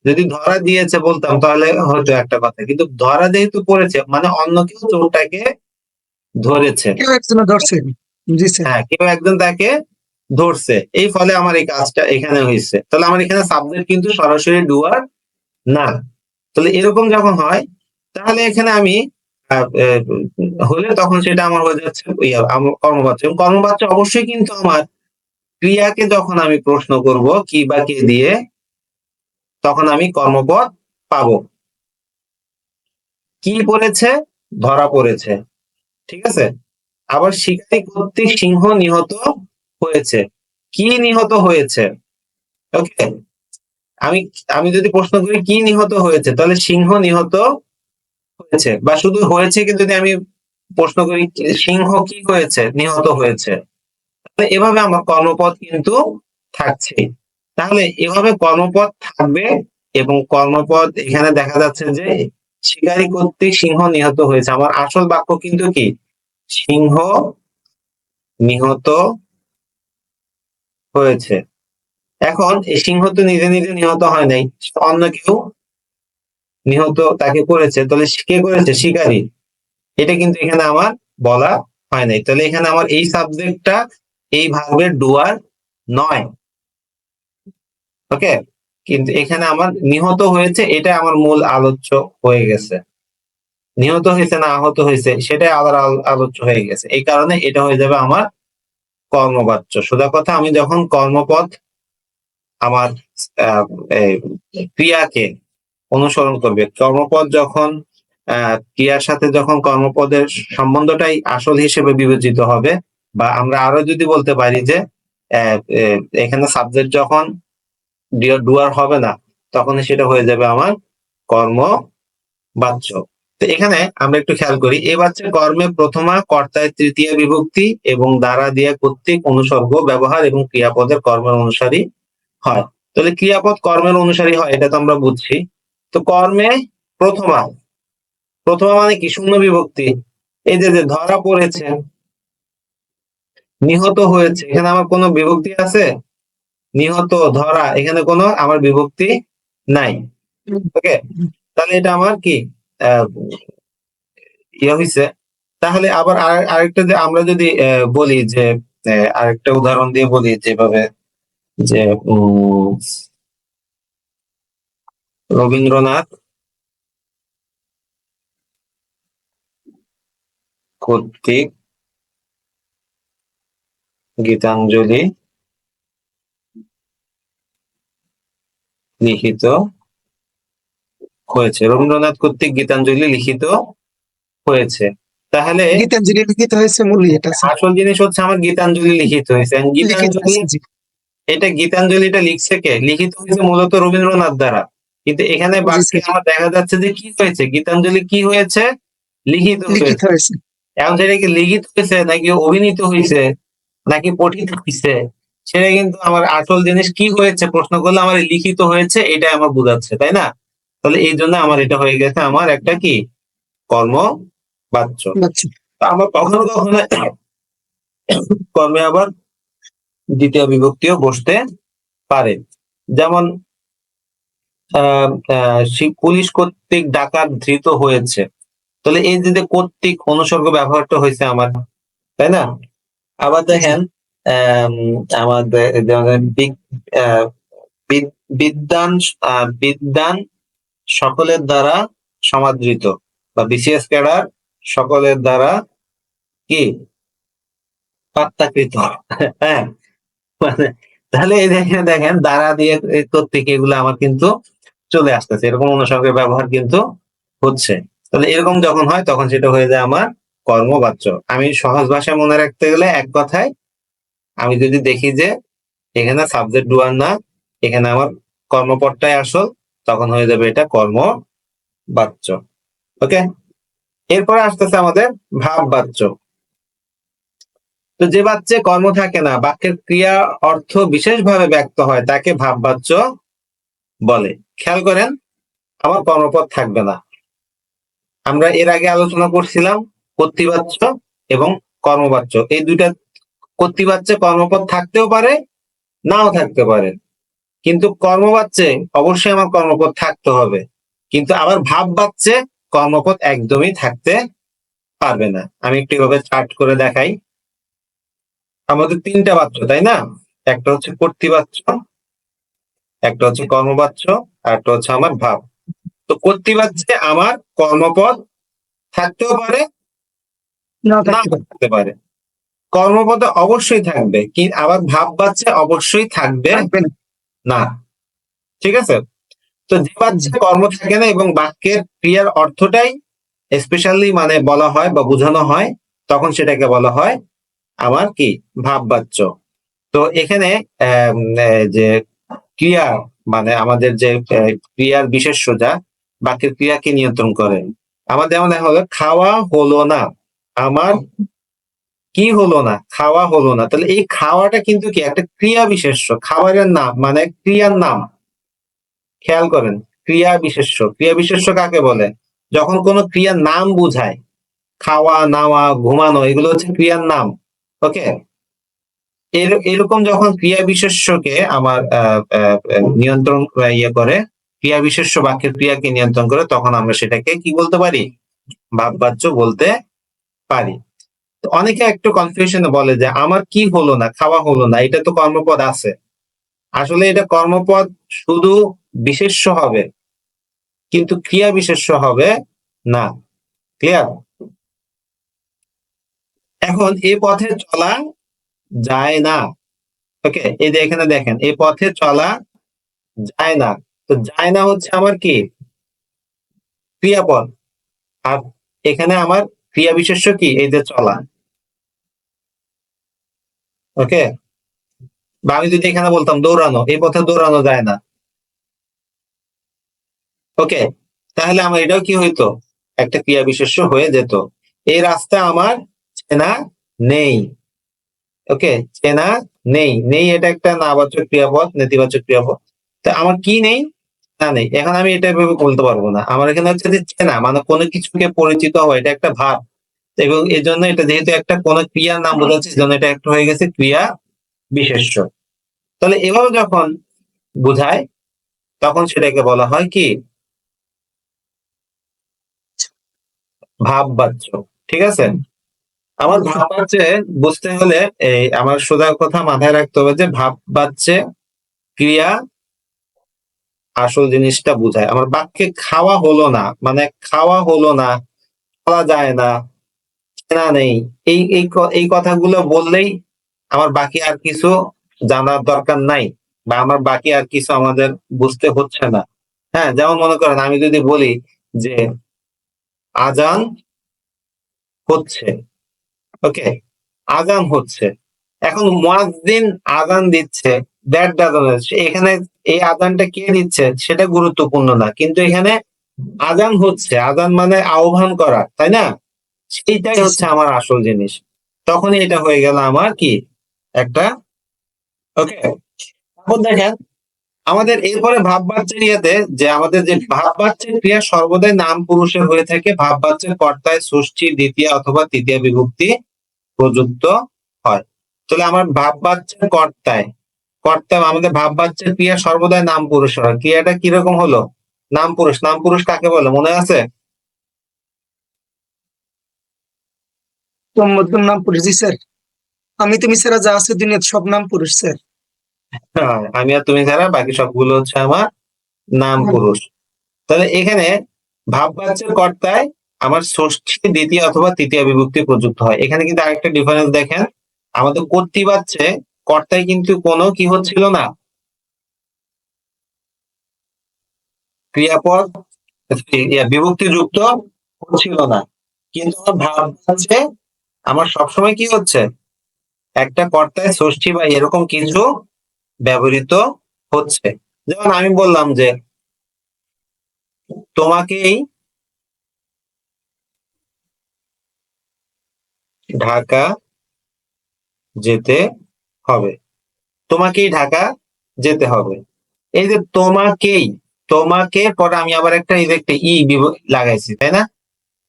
যদি ধরা দিয়েছে বলতাম তাহলে হয়তো একটা কথা, কিন্তু ধরা যেহেতু পড়েছে মানে অন্য কেউ চোরটাকে ধরেছে। কেউ একজন ধরছেন। জি স্যার। হ্যাঁ, কেউ একজন তাকে ধরছে, এই ফলে আমার এই কাজটা এখানে হয়েছে। তাহলে আমার এখানে সাবজেক্ট কিন্তু সরাসরি ডুয়ার না। তাহলে এরকম যখন হয় তাহলে এখানে আমি হলে তখন সেটা আমার হয়ে যাচ্ছে কর্মবাচ্য। এবং কর্মবাচ্য অবশ্যই কিন্তু আমার ক্রিয়াকে যখন আমি প্রশ্ন করব কি বা কে দিয়ে, তখন আমি কর্মপদ পাবো। কি পড়েছে? ধরা পড়েছে, ঠিক আছে? আবার শিকারী কর্তৃক সিংহ নিহত হয়েছে। কি নিহত হয়েছে? ওকে, আমি আমি যদি প্রশ্ন করি কি নিহত হয়েছে, তাহলে সিংহ নিহত হয়েছে, বা শুধু হয়েছে কি যদি আমি প্রশ্ন করি সিংহ কি হয়েছে? নিহত হয়েছে। তাহলে এভাবে আমার কর্মপদ কিন্তু থাকছে। তাহলে এভাবে কর্মপদ থাকবে, এবং কর্মপদ এখানে দেখা যাচ্ছে যে শিকারী কর্তৃক সিংহ নিহত হয়েছে। আমার আসল বাক্য কিন্তু কি? সিংহ নিহত হয়েছে। এখন এই সিংহ তো নিজে নিজে নিহত হয় নাই, অন্য কেউ নিহত তাকে করেছে। তাহলে কে করেছে? শিকারী। এটা কিন্তু এখানে আমার বলা হয় নাই। তাহলে এখানে আমার এই সাবজেক্টটা এই ভার্বের ডুয়ার নয়। ওকে, কিন্তু এখানে আমার নিহত হয়েছে, এটা আমার মূল আলোচ্য হয়ে গেছে। নিহত হয়েছে না আহত হয়েছে সেটাই আলাদা আলোচ্য হয়ে গেছে, এই কারণে এটা হয়ে যাবে আমার কর্মবাচ্য। সোজা কথা, আমি যখন কর্মপদ আমার আহ, এই ক্রিয়াকে অনুসরণ করবে, কর্মপদ যখন ক্রিয়ার সাথে যখন কর্মপদের সম্বন্ধটাই আসল হিসেবে বিবেচিত হবে, বা আমরা আরো যদি বলতে পারি যে এখানে সাবজেক্ট যখন ডুয়ার হবে না, তখন সেটা হয়ে যাবে আমার কর্মবাচ্য। তো এখানে আমরা একটু খেয়াল করি, এ বাচ্চা কর্মে প্রথমা, কর্তায় তৃতীয় বিভক্তি এবং দ্বারা দিয়ে কর্তৃক অনুসর্গ ব্যবহার এবং ক্রিয়াপদের কর্মের অনুসারী হয়। তাহলে ক্রিয়াপদ কর্মের অনুসারী হয়, এটা তো আমরা বুঝছি। তো কর্মে প্রথমা, প্রথমা মানে কি? শূন্য বিভক্তি। এই যে ধরা পড়েছে, নিহত হয়েছে, এখানে আমার কোনো বিভক্তি আছে? নিহত, ধরা, এখানে কোনো আমার বিভক্তি নাই। ওকে, তাহলে এটা আমার কি ইয়ে হয়েছে। তাহলে আবার আরেকটা, যে আমরা যদি বলি যে আরেকটা উদাহরণ দিয়ে বলি, যেভাবে যে রবীন্দ্রনাথ কর্তৃক গীতাঞ্জলি লিখিত হয়েছে, রবীন্দ্রনাথ কর্তৃক গীতাঞ্জলি লিখিত হয়েছে। তাহলে গীতাঞ্জলি লিখিত হয়েছে মূলই এটা স্যার। আসল জিনিস হচ্ছে আমার গীতাঞ্জলি লিখিত হয়েছে। লিখিত গীতাঞ্জলি, হয়েছে, জি। এটা গীতাঞ্জলিটা লিখছে কে? লিখিত হয়েছে মূলত রবীন্দ্রনাথ দ্বারা। কিন্তু এখানে জি বাক্যে স্যার, আমার দেখা যাচ্ছে যে কি হয়েছে, গীতাঞ্জলি কি হয়েছে? লিখিত লিখিত হয়েছে। হয়েছে। এখন সেটা কি লিখিত হয়েছে নাকি অভিনীত হয়েছে নাকি পঠিত হয়েছে, সেটা কিন্তু আমার আসল জিনিস কি হয়েছে প্রশ্ন করলে আমার লিখিত হয়েছে এটা আমার বোঝাচ্ছে, তাই না? তাহলে এই জন্য আমার এটা হয়ে গেছে আমার একটা কি কর্মবাচ্য। বাচ্চা। তো আমার কখনো কখনো কর্মে আবার দ্বিতীয় বিভক্তিও বসতে পারে। যেমন পুলিশ কর্তৃক ডাকাত ধৃত হয়েছে, তাহলে এই যে কর্তৃক অনুসর্গ ব্যবহারটা হয়েছে আমার, তাই না? আবার দেখেন আমাদের বিদ্যান, বিদ্যান সকলের দ্বারা সমাদৃত, বা বিসিএস ক্যাডার সকলের দ্বারা কি পাত্তাকৃত। হ্যাঁ, মানে তাহলে এই দেখেন দেখেন দ্বারা দিয়ে কর্তৃক এগুলো আমার কিন্তু চলে আসতেছে, এরকম অনুসর্গের ব্যবহার কিন্তু হচ্ছে। তাহলে এরকম যখন হয় তখন সেটা হয়ে যায় আমার কর্মবাচ্য। আমি সহজ ভাষায় মনে রাখতে গেলে এক কথায়, আমি যদি দেখি যে এখানে সাবজেক্ট ডুয়ার না, এখানে আমার কর্মপদটাই আসল, তখন হয়ে যাবে এটা কর্মবাচ্য। ওকে, এরপরে আসতেছে আমাদের ভাববাচ্য। তো যে বাচ্চে কর্ম থাকে না, বাক্যের ক্রিয়া অর্থ বিশেষভাবে ব্যক্ত হয়, তাকে ভাববাচ্য বলে। খেয়াল করেন, আমার কর্মপদ থাকবে না। আমরা এর আগে আলোচনা করছিলাম কর্তৃবাচ্য এবং কর্মবাচ্য, এই দুইটা। কর্তৃবাচ্যে কর্মপদ থাকতেও পারে, নাও থাকতে পারে, কিন্তু কর্মবাচ্যে অবশ্যই আমার কর্মপদ থাকতে হবে। কিন্তু আবার ভাববাচ্যে কর্মপদ একদমই থাকতে পারবে না। আমি একটু এভাবে চার্ট করে দেখাই। আমাদের তিনটা বাচ্য, তাই না? একটা হচ্ছে কর্তৃবাচ্য, একটা হচ্ছে কর্মবাচ্য, আর একটা হচ্ছে আমার ভাব। তো কর্তৃবাচ্যে আমার কর্মপদ থাকতেও পারে, নাও না থাকতে পারে। থাকতে পারে। কর্মপদে অবশ্যই থাকবে, কিন্তু আবার ভাব বাচ্চা অবশ্যই থাকবে থাকবে না। না। ঠিক আছে? তো যে বাচ্চা জি। কর্ম থাকে না এবং বাক্যের ক্রিয়ার অর্থটাই স্পেশালি মানে বলা হয় বা বোঝানো হয়, তখন সেটাকে বলা হয় আমার কি ভাববাচ্য। তো এখানে যে ক্রিয়া মানে আমাদের যে ক্রিয়ার বিশেষ্য যা বাক্যের ক্রিয়াকে নিয়ন্ত্রণ করে, আমাদের যেমন দেখা হলো খাওয়া হলো না, আমার কি হলো না? খাওয়া হলো না। তাহলে এই খাওয়াটা কিন্তু কি একটা ক্রিয়া বিশেষ্য, খাবারের নাম মানে ক্রিয়ার নাম। খেয়াল করেন, ক্রিয়া বিশেষ্য। ক্রিয়া বিশেষ্য কাকে বলে? যখন কোনো ক্রিয়ার নাম বুঝায়, খাওয়া, নাওয়া, ঘুমানো, এগুলো হচ্ছে ক্রিয়ার নাম। ওকে, এরকম যখন ক্রিয়া বিশেষ্যকে আমার নিয়ন্ত্রণ ইয়ে করে, ক্রিয়া বিশেষ্য বাক্যের ক্রিয়াকে নিয়ন্ত্রণ করে, তখন আমরা সেটাকে কি বলতে পারি? ভাববাচ্য বলতে পারি। অনেকে একটু কনফিউশনে বলে যে আমার কি হলো না, খাওয়া হলো না, এটা তো কর্মপদ আছে। আসলে এটা কর্মপদ শুধু বিশেষ্য হবে, কিন্তু ক্রিয়া বিশেষ্য হবে না। ক্লিয়ার? এখন এ পথে চলা যায় না। ওকে, এই যে এখানে দেখেন, এই পথে চলা যায় না। তো যায় না হচ্ছে আমার কি ক্রিয়াপদ, আর এখানে আমার ক্রিয়া বিশেষ্য কি, এই যে চলা। ওকে, বা আমি যদি এখানে বলতাম দৌড়ানো, এই পথে দৌড়ানো যায় না। ওকে, তাহলে আমার এটাও কি হইতো, একটা ক্রিয়া বিশেষ্য হয়ে যেত। এই রাস্তা আমার চেনা নেই। ওকে, চেনা নেই, নেই এটা একটা নাবাচক ক্রিয়াপদ, নেতিবাচক ক্রিয়াপদ। তো আমার কি নেই, না নেই। এখন আমি এটা এভাবে বলতে পারবো না। আমার এখানে হচ্ছে যে চেনা, মানে কোনো কিছুকে পরিচিত হওয়া, এটা একটা ভাব, এবং এই জন্য এটা যেহেতু একটা কোন ক্রিয়ার নাম বোঝাচ্ছে, এই জন্য এটা একটা হয়ে গেছে ক্রিয়া বিশেষ্য। তাহলে এভাবে যখন বোঝায়, তখন সেটাকে বলা হয় কি ভাববাচ্য। ঠিক আছে? আমার ভাববাচ্যে বুঝতে হলে এই আমার সোজা কথা মাথায় রাখতে হবে যে ভাববাচ্যে ক্রিয়া আসল জিনিসটা বোঝায়। আমার বাক্যে খাওয়া হলো না, মানে খাওয়া হলো না, খাওয়া যায় না, চেনা নেই, এই কথাগুলো বললেই আমার বাকি আর কিছু জানার দরকার নাই, বা আমার বাকি আর কিছু আমাদের বুঝতে হচ্ছে না। হ্যাঁ, যেমন মনে করেন আমি যদি বলি যে আজান হচ্ছে। ওকে, আজান হচ্ছে। এখন মুয়াজ্জিন আজান দিচ্ছে, দ্যাট ডাজন্ট, এখানে এই আজানটা কে দিচ্ছে সেটা গুরুত্বপূর্ণ না, কিন্তু এখানে আজান হচ্ছে, আজান মানে আহ্বান করা, তাই না? সেইটাই হচ্ছে আমার আসল জিনিস। তখনই এটা হয়ে গেল আমার কি একটা। ওকে, এখন দেখেন আমাদের এরপরে ভাববাচ্যের ইয়েতে, যে আমাদের যে ভাববাচ্যের ক্রিয়া সর্বদাই নাম পুরুষের হয়ে থাকে, ভাববাচ্যের কর্তায় ষষ্ঠী, দ্বিতীয়া অথবা তৃতীয়া বিভক্তি প্রযুক্ত হয়। তাহলে আমার ভাববাচ্যের কর্তায়, আমাদের ভাববাচ্যের ক্রিয়া সর্বদাই নাম পুরুষ হয়। ক্রিয়াটা কিরকম হলো, নাম পুরুষ। নাম পুরুষ কাকে বলে মনে আছে? তোর মধ্যম নাম পুরুষ, জি স্যার। আমি তুমি ছাড়া যা আছে দুনিয়াতে সব নাম পুরুষ স্যার। হ্যাঁ, আমি আর তুমি ছাড়া বাকি সবগুলো হচ্ছে আমার নাম পুরুষ। তাহলে এখানে ভাববাচ্যের কর্তায় আমার ষষ্ঠী, দ্বিতীয় অথবা তৃতীয় বিভক্তি প্রযুক্ত হয়। এখানে কিন্তু আরেকটা ডিফারেন্স দেখেন, আমাদের কর্তৃবাচ্যে কর্তায় কিন্তু কোনো কি হচ্ছিল না, ক্রিয়াপদ বিভক্তি যুক্ত হচ্ছিল না, কিন্তু আমার ভাববাচ্যে আমার সবসময় কি হচ্ছে, একটা কর্তায় ষষ্ঠী বা এরকম কিছু ব্যবহৃত হচ্ছে। যেমন আমি বললাম যে তোমাকেই ঢাকা যেতে হবে, তোমাকেই ঢাকা যেতে হবে। এই যে তোমাকেই, তোমাকে পরে আমি আবার একটা এই যে একটা লাগাইছি, তাই না?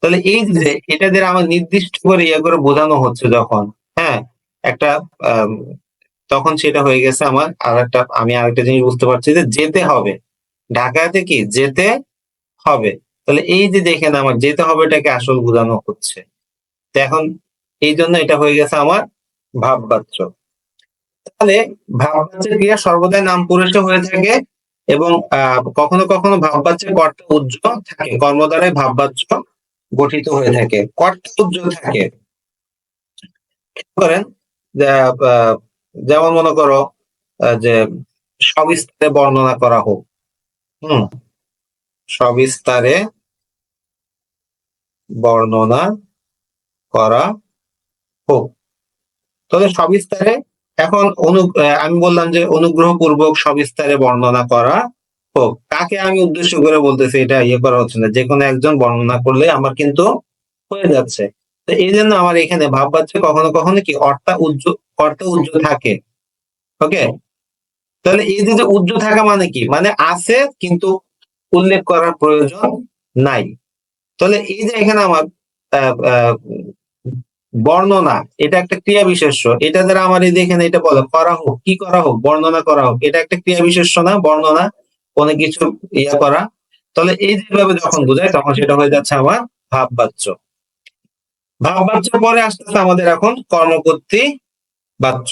তাহলে এই যে এটা দিয়ে আমার নির্দিষ্ট করে ইয়ে করে বোঝানো হচ্ছে যখন, হ্যাঁ, একটা আম, তখন সেটা হয়ে গেছে আমার আর একটা, আমি আরেকটা জিনিস বুঝতে পারছি যে যেতে হবে, ঢাকাতে কি যেতে হবে। তাহলে এই যে দেখেন আমার যেতে হবে এটাকে আসল বোঝানো হচ্ছে। তো এখন এই জন্য এটা হয়ে গেছে আমার ভাববাচ্য। তাহলে ভাববাচ্যের ক্রিয়া সর্বদাই নাম পুরুষে হয়ে থাকে, এবং কখনো কখনো ভাববাচ্যের কর্তা উজ্জ্বল থাকে, কর্ম দ্বারাই ভাববাচ্য গঠিত হয়ে থাকে, কর্তা উজ্জ্বল থাকে। করেন যে, যেমন মনে করো যে সবিস্তারে বর্ণনা করা হোক। হুম, সবিস্তারে বর্ণনা করা হোক। তাহলে সবিস্তারে, এখন আমি বললাম যে অনুগ্রহপূর্বক সবিস্তারে বর্ণনা করা হোক, কাকে আমি উদ্দেশ্য করে বলতেছি, এটা ইয়ে করা হচ্ছে না, যে কোনো একজন বর্ণনা করলে আমার কিন্তু হয়ে যাচ্ছে। তো এই জন্য আমার এখানে ভাববাচ্য কখনো কখনো কি অর্থ উজ্জ্বল থাকে। ওকে, তাহলে এই যে উজ্জ্বল থাকা মানে কি, মানে আছে কিন্তু উল্লেখ করার প্রয়োজন নাই। তাহলে এই যে এখানে আমার আহ, আহ, বর্ণনা, এটা একটা ক্রিয়া বিশেষ্য, এটা দ্বারা আমার এই যে এখানে এটা বলে করা হোক, কি করা হোক, বর্ণনা করা হোক, এটা একটা ক্রিয়া বিশেষ্য না, বর্ণনা, কোনো কিছু ইয়া করা। তাহলে এই যেভাবে যখন বোঝায় তখন সেটা হয়ে যাচ্ছে আমার ভাববাচ্য। ভাববাচ্য পরে আসতেছে আমাদের এখন কর্মকর্তৃ বাচ্য।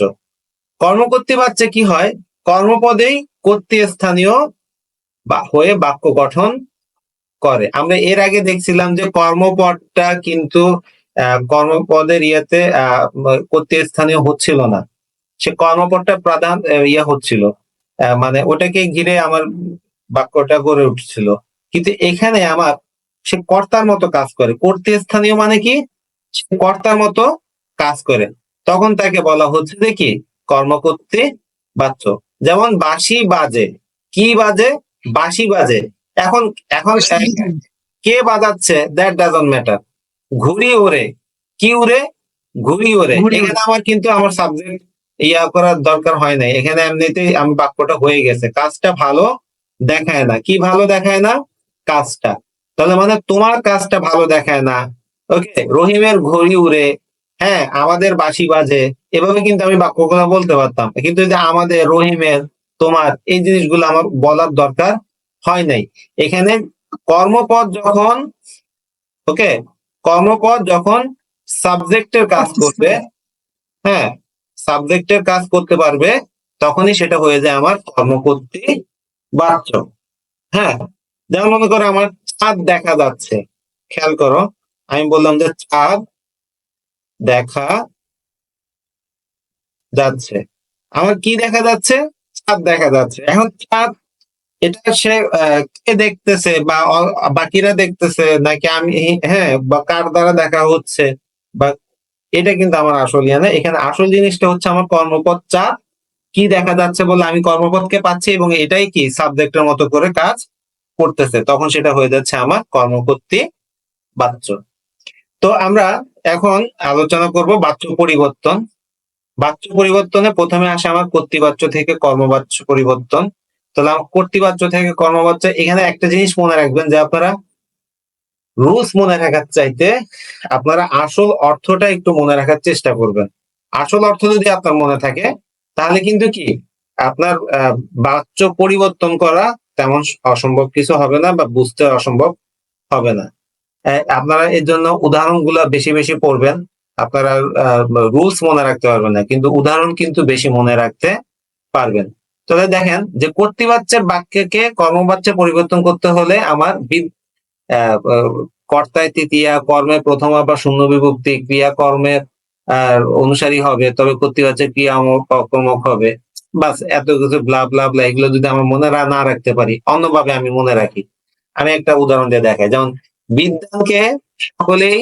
কর্মকর্তৃ বাচ্চে কি হয়, কর্মপদেই কর্তৃস্থানীয় হয়ে বাক্য গঠন করে। আমরা এর আগে দেখছিলাম যে কর্মপদটা কিন্তু কর্মপদের ইয়েতে কর্তৃস্থানীয় হচ্ছিল না, সে কর্মপদটা প্রধান হচ্ছিল, মানে ওটাকে ঘিরে আমার বাক্যটা গড়ে উঠছিল। কিন্তু এখানে আমার সে কর্তার মতো কাজ করে। কর্তৃস্থানীয় মানে কি, সে কর্তার মতো কাজ করে, তখন তাকে বলা হচ্ছে যে কি, কর্মকর্তৃ বাচ্য। যেমন বাঁশি বাজে, কি বাজে, বাঁশি বাজে। এখন এখন কে বাজাচ্ছে, দ্যাট ডাজন্ট ম্যাটার। ঘুড়ি ওড়ে, কি উড়ে, ঘুড়ি ওড়ে। ঘুড়ি ওড়ে। এখানে আমার কিন্তু আমার সাবজেক্ট করার দরকার হয় নাই, এখানে এমনিতেই আমি বাক্যটা হয়ে গেছে। কাজটা ভালো দেখায় না, কি ভালো দেখায় না, কাজটা। তাহলে মানে তোমার কাজটা ভালো দেখায় না। ওকে, রহিমের ঘড়ি উড়ে, হ্যাঁ আমাদের বাঁশি বাজে, এভাবে কিন্তু আমি বাক্যগুলো বলতে পারতাম, কিন্তু যে আমাদের, রহিমের, তোমার, এই জিনিসগুলো আমার বলার দরকার হয় নাই। এখানে কর্মপদ যখন, ওকে, কর্মপদ যখন সাবজেক্টের কাজ করবে, হ্যাঁ সাবজেক্টের কাজ করতে পারবে, তখনই সেটা হয়ে যায় আমার কর্মকর্তৃ বাচ্য। হ্যাঁ, যেমন মনে করো আমার চাঁদ দেখা যাচ্ছে, খেয়াল করো, আমি বললাম যে চাঁদ দেখা যাচ্ছে, আমার কি দেখা যাচ্ছে, চাঁদ দেখা যাচ্ছে। এখন চাঁদ, এটা সে কে দেখতেছে, বা বাকিরা দেখতেছে নাকি আমি, হ্যাঁ, বা কার দ্বারা দেখা হচ্ছে, বা এটা কিন্তু আমার আসল না। এখানে আসল জিনিসটা হচ্ছে আমার কর্মপদ চাঁদ কি দেখা যাচ্ছে বলে আমি কর্মপদকে পাচ্ছি, এবং এটাই কি সাবজেক্টের মতো করে কাজ করতেছে, তখন সেটা হয়ে যাচ্ছে আমার কর্মকর্তৃ বাচ্য। তো আমরা এখন আলোচনা করব বাচ্য পরিবর্তন। বাচ্য পরিবর্তনে প্রথমে আসে আমার কর্তৃবাচ্য থেকে কর্মবাচ্য পরিবর্তন। তাহলে আমার কর্তৃবাচ্য থেকে কর্মবাচ্য, এখানে একটা জিনিস মনে রাখবেন যে আপনারা রুলস মনে রাখার চাইতে আপনারা আসল অর্থটা একটু মনে রাখার চেষ্টা করবেন। আসল অর্থ যদি আপনার মনে থাকে, তাহলে কিন্তু কি আপনার বাচ্য পরিবর্তন করা তেমন অসম্ভব কিছু হবে না, বা বুঝতে অসম্ভব হবে না। আপনারা এর জন্য উদাহরণগুলো বেশি বেশি পড়বেন। আপনারা রুলস মনে রাখতে পারবেন না, কিন্তু উদাহরণ কিন্তু বেশি মনে রাখতে পারবেন। তাহলে দেখেন যে কর্তৃবাচ্যের বাক্যকে কর্মবাচ্যে পরিবর্তন করতে হলে আমার কর্তায় তৃতীয়া, কর্মে প্রথমা বা শূন্য বিভক্তি, ক্রিয়া কর্মের অনুসারী হবে, তবে কর্তৃবাচ্যের ক্রিয়া অকর্মক হবে। বাস এত কিছু ব্লা ব্লা ব্লা, এগুলো যদি আমরা মনে না রাখতে পারি, অন্যভাবে আমি মনে রাখি। আমি একটা উদাহরণ দিয়ে দেখাই, যেমন বিদ্যানকে সকলেই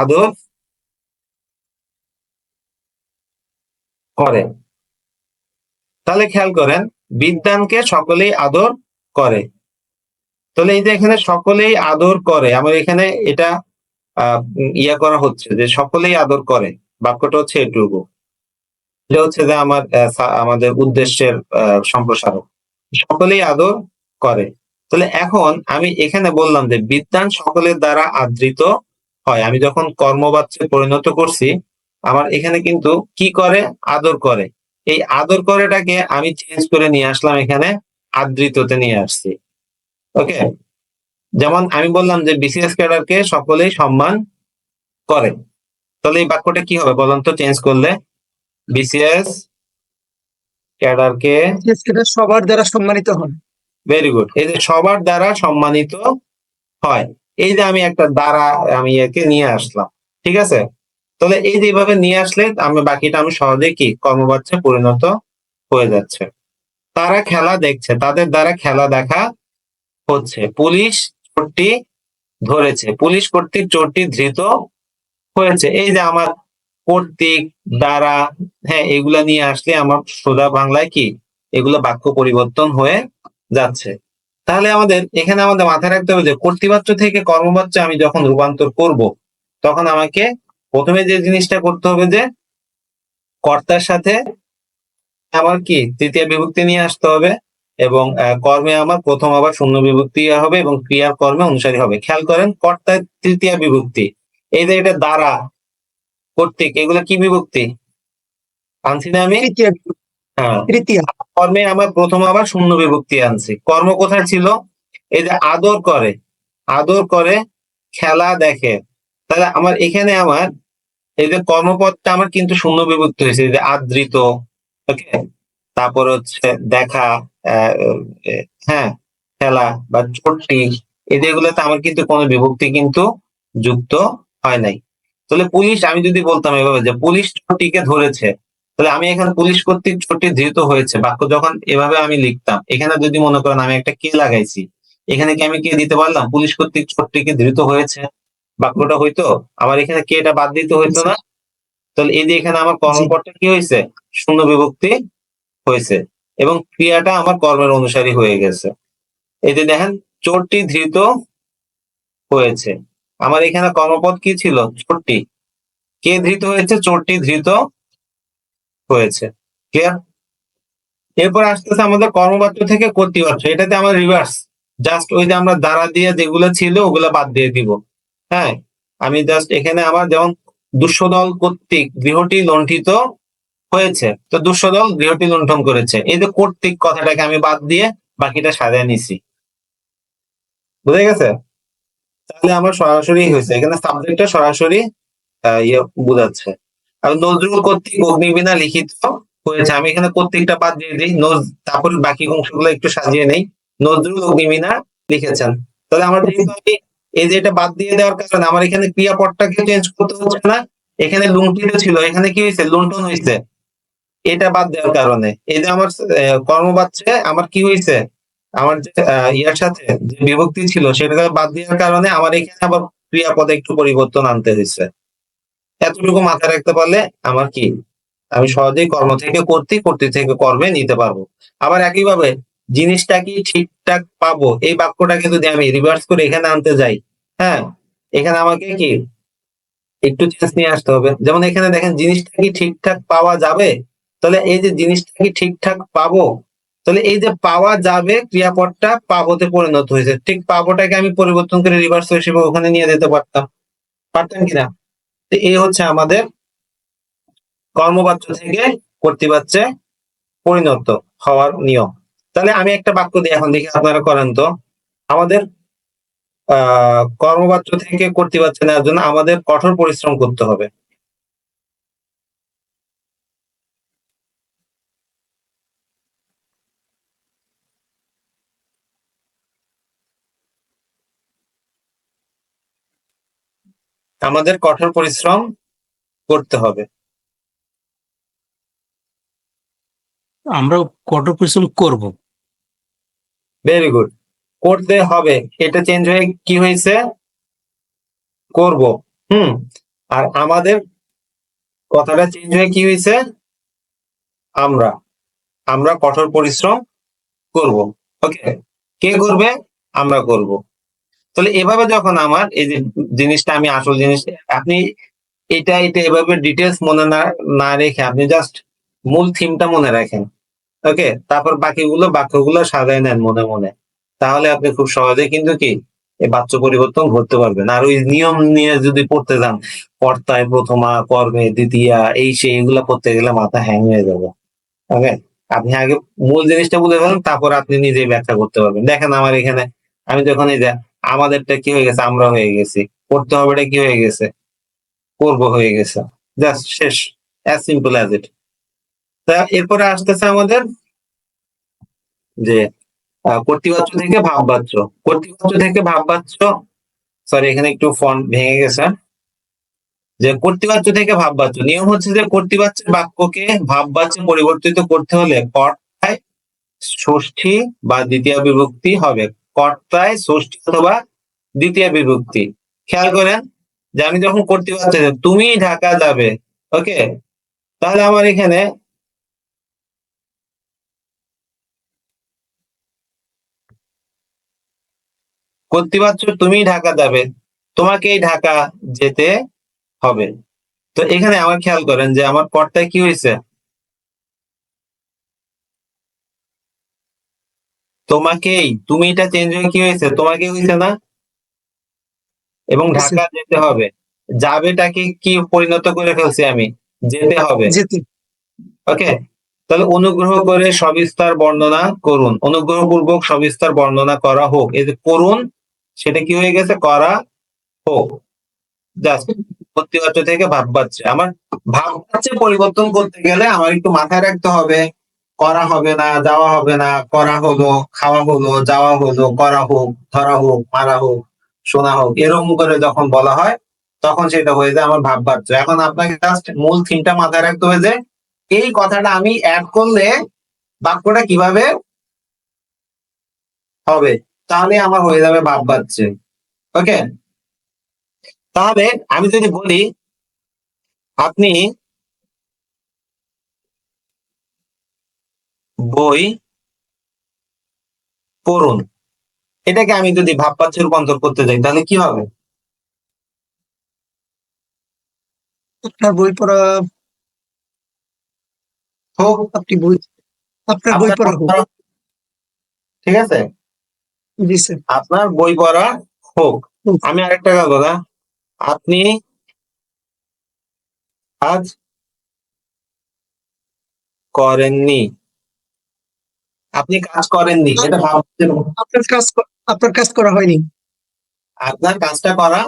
আদর করে। তাহলে খেয়াল করেন, বিদ্যানকে সকলেই আদর করে। তাহলে এই যে এখানে সকলেই আদর করে, আমার এখানে এটা করা হচ্ছে যে সকলেই আদর করে, বাক্যটা হচ্ছে এটুকু। এটা হচ্ছে যে আমার আমাদের উদ্দেশ্যের সম্প্রসারক, সকলেই আদর করে। তাহলে এখন আমি এখানে বললাম যে বিদ্যান সকলের দ্বারা আদৃত হয়, আমি যখন কর্মবাচ্যে পরিণত করছি, আমার এখানে কিন্তু কি করে, আদর করে। এই আদর করেটাকে আমি চেঞ্জ করে নিয়ে আসলাম, এখানে আদৃততে নিয়ে আসছি। ওকে, যেমন আমি বললাম যে বিসিএস ক্যাডারকে সকলেই সম্মান করে। তাহলে এই বাক্যটা কি হবে বলুন তো, চেঞ্জ করলে? বিসিএস ক্যাডারকে সবার দ্বারা সম্মানিত হন। ভেরি গুড, এই যে সবার দ্বারা সম্মানিত হয়, এই যে আমি একটা দ্বারা আমি একে নিয়ে আসলাম, ঠিক আছে? তাহলে এই যে এইভাবে নিয়ে আসলে আমি বাকিটা আমি সহজে কি কর্মবাচ্যে পরিণত হয়ে যাচ্ছে। তারা খেলা দেখছে, তাদের দ্বারা খেলা দেখা হচ্ছে। পুলিশ চোরটি ধরেছে, পুলিশ কর্তৃক চোরটি ধৃত হয়েছে। এই যে আমার কর্তৃক, দ্বারা, হ্যাঁ এগুলা নিয়ে আসলে আমার সোজা বাংলায় কি এগুলো বাক্য পরিবর্তন হয়ে যাচ্ছে। তাহলে আমাদের এখানে আমাদের মাথায় রাখতে হবে যে কর্তৃবাচ্য থেকে কর্মবাচ্য আমি যখন রূপান্তর করব, তখন আমাকে প্রথমে যে জিনিসটা করতে হবে যে কর্তার সাথে আমার কি তৃতীয় বিভক্তি নিয়ে আসতে হবে, এবং কর্মে আমার প্রথম আবার শূন্য বিভক্তি হবে, এবং ক্রিয়ার কর্মে অনুসারী হবে। খেয়াল করেন, কর্তার তৃতীয় বিভক্তি, এই যে এটা দ্বারা, কর্তৃক, এগুলো কি বিভক্তি আনছি না আমি? হ্যাঁ, তৃতীয়া। কর্মে আমার প্রথম আবার শূন্য বিভক্তি আনছি। কর্ম কোথায় ছিল? এই যে আদর করে, আদর করে, খেলা দেখে। তাহলে আমার এখানে আমার এই যে কর্মপদটা আমার কিন্তু শূন্য বিভক্তি হয়েছে, এই যে আদৃত। ওকে, তারপর হচ্ছে দেখা, আহ, হ্যাঁ, খেলা বা চোটটি, এগুলোতে আমার কিন্তু কোনো বিভক্তি কিন্তু যুক্ত হয় নাই। তাহলে পুলিশ, আমি যদি বলতাম এভাবে যে পুলিশ চোরটিকে ধরেছে, তাহলে আমি এখানে পুলিশ কর্তৃক চোরটি ধৃত হয়েছে বাক্য যখন এভাবে আমি লিখতাম, এখানে যদি মনে করেন আমি একটা কে লাগাইছি, এখানে কি আমি কে দিতে পারলাম? পুলিশ কর্তৃক চোরটিকে ধৃত হয়েছে, বাক্যটা হইতো। আবার এখানে কে এটা বাদ দিতে হইতো জি না? তাহলে এই যে এখানে আমার জি কর্মকর্তা কি হয়েছে? শূন্য বিভক্তি হয়েছে, এবং ক্রিয়াটা আমার কর্মের অনুসারী হয়ে গেছে। এই যে দেখেন, চোরটি ধৃত হয়েছে, আমার এখানে কর্মপদ কি ছিল? চোরটি। কে ধৃত হয়েছে? চোরটি ধৃত হয়েছে। ক্লিয়ার? এরপর আসতেছে আমাদের কর্মবাচ্য থেকে কর্তৃবাচ্য, এটাতে আমার রিভার্স, জাস্ট ওই যে আমরা দ্বারা দিয়ে যেগুলো ছিল ওগুলো বাদ দিয়ে দিব। হ্যাঁ, আমি জাস্ট এখানে আমার যেমন দুঃসদল কর্তৃক গৃহটি লণ্ঠিত হয়েছে, তো দুঃসদল গৃহটি লুণ্ঠন করেছে, এই যে কর্তৃক কথাটাকে আমি বাদ দিয়ে বাকিটা সাজায় নিছি। বুঝে গেছে? তাহলে আমার সরাসরি হয়েছে, এখানে সাবজেক্টটা সরাসরি ইয়ে বোঝাচ্ছে। আর নজরুল কর্তৃক অগ্নিবীণা লিখিত হয়েছে, আমি এখানে কর্তৃকটা বাদ দিয়ে দিই, তারপরে বাকি অংশগুলো একটু সাজিয়ে নেই। নজরুল অগ্নিবীণা লিখেছেন, তাহলে আমার যেহেতু আমি এই যে এটা বাদ দিয়ে দেওয়ার কারণে আমার এখানে ক্রিয়াপদটাকে চেঞ্জ করতে হচ্ছে না। এখানে লুণ্ঠিত ছিল, এখানে কি হয়েছে? লুণ্ঠন হয়েছে, এটা বাদ দেওয়ার কারণে। এই যে আমার কর্মবাচ্যে আমার কি হয়েছে? আমার যে ইয়ার সাথে যে বিভক্তি ছিল সেটাকে বাদ দেওয়ার কারণে আমার এখানে আবার ক্রিয়াপদে একটু পরিবর্তন আনতে হয়েছে। এতটুকু মাথায় রাখতে পারলে আমার কি, আমি সহজেই কর্ম থেকে কর্তৃ, কর্তৃ থেকে কর্মে নিতে পারবো। আবার একইভাবে জিনিসটা কি ঠিকঠাক পাবো, এই বাক্যটাকে যদি আমি রিভার্স করে এখানে আনতে যাই, হ্যাঁ, এখানে আমাকে কি একটু চেঞ্জ নিয়ে আসতে হবে। যেমন এখানে দেখেন, জিনিসটা কি ঠিকঠাক পাওয়া যাবে, তাহলে এই যে জিনিসটা কি ঠিকঠাক পাবো, তাহলে এই যে পাওয়া যাবে ক্রিয়াপদটা পাবোতে পরিণত হয়েছে, ঠিক পাবোটাকে আমি পরিবর্তন করে রিভার্স হিসেবে ওখানে নিয়ে যেতে পারতাম, পারতাম কিনা? তো এই হচ্ছে আমাদের কর্মবাচ্য থেকে কর্তৃবাচ্যে পরিণত হওয়ার নিয়ম। তাহলে আমি একটা বাক্য দিয়ে এখন দেখি, আপনারা করেন তো। আমাদের কর্মবাচ্য থেকে কর্তৃবাচ্য নেওয়ার জন্য আমাদের কঠোর পরিশ্রম করতে হবে। আমাদের কঠোর পরিশ্রম করতে হবে। আমরা কঠোর পরিশ্রম করব। Very good. করতে হবে, এটা চেঞ্জ হয়ে কি হয়েছে? করব। হুম। আর আমাদের কথাটা চেঞ্জ হয়ে কি হয়েছে? আমরা আমরা কঠোর পরিশ্রম করব। ওকে, কে করবে? আমরা করব। তাহলে এভাবে যখন আমার এই যে জিনিসটা, আমি আসল জিনিস, আপনি এটা এটা এভাবে ডিটেলস মনে না না রেখে আপনি জাস্ট মূল থিমটা মনে রাখেন। ওকে, তারপর বাকিগুলো বাক্যগুলো সাজায় নেন মনে মনে, তাহলে আপনি খুব সহজে কিন্তু কি এই বাচ্য পরিবর্তন করতে পারবেন। আর ওই নিয়ম নিয়ে যদি পড়তে যান, কর্তায় প্রথমা, কর্মে দ্বিতীয়া, এই সেই, এগুলো পড়তে গেলে মাথা হ্যাং হয়ে যাবে। ওকে, আপনি আগে মূল জিনিসটা বুঝে ফেলেন, তারপর আপনি নিজেই ব্যাখ্যা করতে পারবেন। দেখেন আমার এখানে আমি যখন এই যে আমাদেরটা কি হয়ে গেছে, আমরা হয়ে গেছি, করতে হবেটা কি হয়ে গেছে, করবো হয়ে গেছে, জাস্ট শেষ, অ্যাজ সিম্পল অ্যাজ ইট। তা এরপরে আসতেছে আমাদের যে কর্তৃবাচ্য থেকে ভাববাচ্য। কর্তৃবাচ্য থেকে ভাববাচ্য, সরি এখানে একটু ফন্ট ভেঙে গেছে। যে কর্তৃবাচ্য থেকে ভাববাচ্য, নিয়ম হচ্ছে যে কর্তৃবাচ্যের বাক্যকে ভাববাচ্যে পরিবর্তিত করতে হলে কর্তায় ষষ্ঠী বা দ্বিতীয় বিভক্তি হবে। কর্তায় ষষ্ঠী অথবা দ্বিতীয় বিভক্তি। খেয়াল করেন যে আমি যখন কর্তৃবাচ্য তুমি ঢাকা যাবে, ওকে, তাহলে আমার এখানে কর্তৃবাচ্য তুমি ঢাকা যাবে, তোমাকেই ঢাকা যেতে হবে। তো এখানে আমার খেয়াল করেন যে আমার কর্তায় কি হয়েছে? তোমাকেই, তুমিটা চেঞ্জ হয়ে কি হয়েছে? তোমাকে হয়েছে না? এবং হয়েছে। ঢাকা যেতে হবে, যাবেটাকে কি পরিণত করে ফেলছি আমি? যেতে হবে। যেতে। ওকে, তাহলে অনুগ্রহ করে সবিস্তার বর্ণনা করুন, অনুগ্রহপূর্বক সবিস্তার বর্ণনা করা হোক, এই যে করুন সেটা কি হয়ে গেছে? করা হোক। জাস্ট কর্তৃবাচ্য থেকে ভাববাচ্য। আমার ভাববাচ্যে পরিবর্তন করতে গেলে আমার একটু মাথায় রাখতে হবে করা হবে না, যাওয়া হবে না, করা হলো, খাওয়া হলো, যাওয়া হলো, করা হোক, ধরা হোক, মারা হোক, শোনা হোক, এরকম করে যখন বলা হয় তখন সেটা হয়ে যায় আমার ভাব বাচ্য। এখন আপনাকে জাস্ট মূল থিমটা মাথায় রাখতে হবে যে এই কথাটা আমি অ্যাড করলে বাক্যটা কিভাবে হবে, তাহলে আমার হয়ে যাবে ভাব বাচ্য। ওকে, তাহলে আমি যদি বলি আপনি বই পড়ুন, এটাকে আমি যদি ভাব বাচ্যে রূপান্তর করতে যাই তাহলে কি হবে? আপনার বই পড়া হোক, আপনি বই আপনার বই আপনার পড়া বই হোক। পড়া, ঠিক আছে, জি স্যার। আপনার বই পড়া হোক। আমি আরেকটা গেল না, আপনি আজ করেননি, আপনি কাজ করেননি, এটা ভাব বাচ্যের। আপনার কাজ করা হয়নি। আপনার কাজটা করা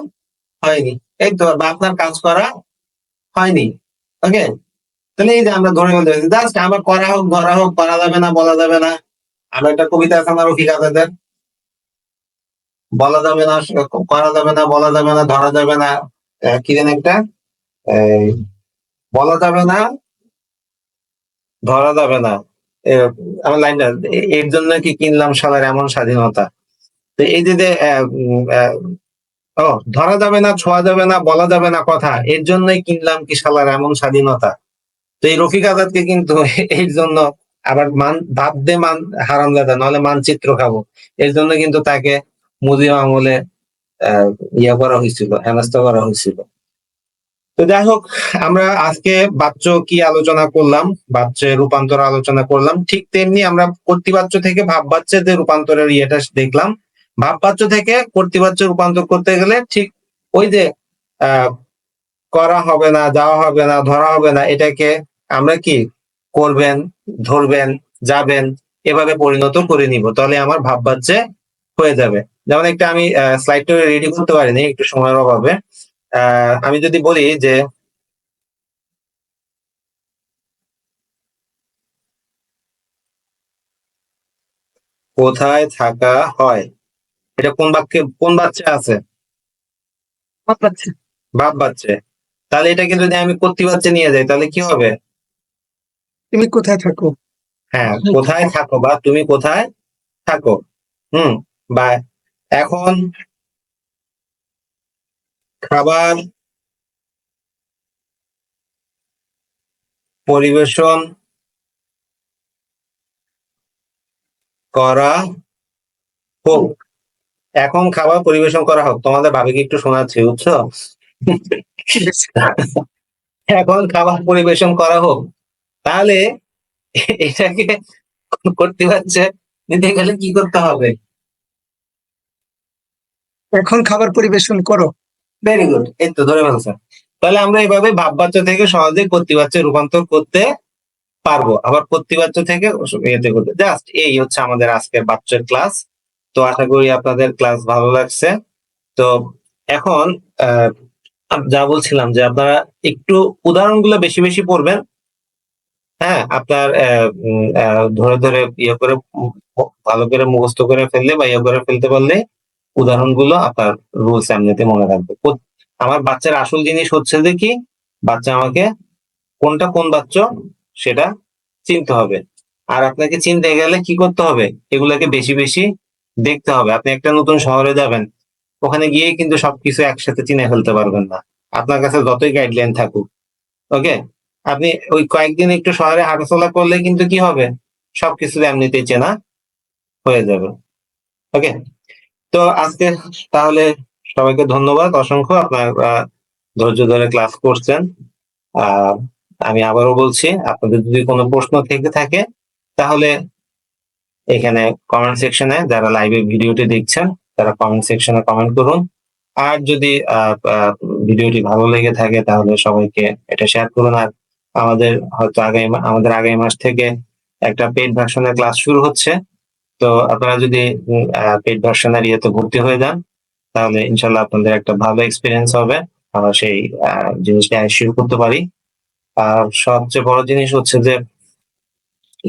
হয়নি, এই তো, বা আপনার কাজ করা হয়নি। ওকে, তাহলে এই যে আমরা ধরে বলতে পারছি জাস্ট আমার করা হোক, ধরা হোক, করা যাবে না, বলা যাবে না। আমরা একটা কবিতা আছে আমার রফিক আজাদের, বলা যাবে না, করা যাবে না, বলা যাবে না, ধরা যাবে না, কি যেন একটা, এই, বলা যাবে না, ধরা যাবে না, এ- আমার লাইনটা, এর জন্য কি কিনলাম শালার এমন স্বাধীনতা। তো এই যে যে, ও, ধরা যাবে না, ছোঁয়া যাবে না, বলা যাবে না কথা, এর জন্যই কিনলাম কি শালার এমন স্বাধীনতা। তো এই রফিক আজাদকে কিন্তু এর জন্য আবার ভাব দে মান হারামজাদা, নাহলে মানচিত্র খাবো, এর জন্য কিন্তু তাকে মুজিব আমলে ইয়া করা হয়েছিল, হেনস্থা করা হয়েছিল। তো যাই হোক, আমরা আজকে বাচ্য কি আলোচনা করলাম, বাচ্চের রূপান্তর আলোচনা করলাম, ঠিক তেমনি আমরা কর্তৃবাচ্য থেকে ভাব বাচ্যের যে রূপান্তরের ইয়েটা দেখলাম। ভাব বাচ্য থেকে কর্তৃবাচ্য রূপান্তর করতে গেলে ঠিক ওই যে আহ করা হবে না, যাওয়া হবে না, ধরা হবে না, এটাকে আমরা কি করবেন, ধরবেন, যাবেন, এভাবে পরিণত করে নিব, তাহলে আমার ভাব বাচ্চে হয়ে যাবে। যেমন একটা আমি স্লাইডটা রেডি করতে পারিনি একটু সময়ের অভাবে। আমি যদি বলি যে কোথায় থাকা হয়, এটা কোন বাক্যে, কোন বাচ্চা আছে? ভাব পাচ্ছে। ভাব বাচ্চে। তাহলে এটাকে যদি আমি কর্তৃবাচ্যে নিয়ে যাই তাহলে কি হবে? তুমি কোথায় থাকো? হ্যাঁ, কোথায় থাকো বা তুমি কোথায় থাকো। হুম, বা এখন খাবার পরিবেশন করা হোক, এখন খাবার পরিবেশন করা হোক। তোমাদের ভাবিকে একটু শোনাচ্ছি, বুঝছো? এখন খাবার পরিবেশন করা হোক, তাহলে এটাকে করতে পারছে নিতে গেলে কি করতে হবে? এখন খাবার পরিবেশন করো। ভেরি গুড, এই তো ধরে ফেলছে। তাহলে আমরা এইভাবে ভাববাচ্য থেকে সহজে কর্তৃবাচ্যে রূপান্তর করতে পারবো, আবার কর্তৃবাচ্য থেকে ইয়েতে করতে। জাস্ট এই হচ্ছে আমাদের আজকের বাচ্চার ক্লাস। তো আশা করি আপনাদের ক্লাস ভালো লাগছে। তো এখন যা বলছিলাম যে আপনারা একটু উদাহরণগুলো বেশি বেশি পড়বেন। হ্যাঁ, আপনার ধরে ধরে ইয়ে করে ভালো করে মুখস্থ করে ফেললে বা ইয়ে করে ফেলতে পারলে উদাহরণগুলো আপনার রুলস এমনিতে মনে রাখবে। আমার বাচ্চার আসল জিনিস হচ্ছে যে কি, বাচ্চা আমাকে কোনটা কোন বাচ্চা সেটা চিনতে হবে। আর আপনাকে চিনতে গেলে কি করতে হবে, এগুলোকে বেশি বেশি দেখতে হবে। আপনি একটা নতুন শহরে যাবেন, ওখানে গিয়ে কিন্তু সবকিছু একসাথে চিনে ফেলতে পারবেন না, আপনার কাছে যতই গাইডলাইন থাকুক। ওকে, আপনি ওই কয়েকদিন একটু শহরে হাঁটাচলা করলে কিন্তু কি হবে, সবকিছু এমনিতেই চেনা হয়ে যাবে। ওকে, তো আজকে তাহলে সবাইকে ধন্যবাদ অসংখ্য, আপনার ধৈর্য ধরে ক্লাস করছেন। আহ আমি আবারও বলছি, আপনাদের যদি কোনো প্রশ্ন থেকে থাকে তাহলে এখানে কমেন্ট সেকশনে, যারা লাইভে ভিডিওটি দেখছেন তারা কমেন্ট সেকশনে কমেন্ট করুন। আর যদি ভিডিওটি ভালো লেগে থাকে তাহলে সবাইকে এটা শেয়ার করুন। আর আমাদের হয়তো আমাদের আগামী মাস থেকে একটা পেইড ভার্সনের ক্লাস শুরু হচ্ছে। তো আপনারা যদি পেইড ভার্সনের ইয়েতে ভর্তি হয়ে যান তাহলে ইনশাল্লাহ আপনাদের একটা ভালো এক্সপিরিয়েন্স হবে। আমরা সেই জিনিসটা শুরু করতে পারি। আর সবচেয়ে বড় জিনিস হচ্ছে যে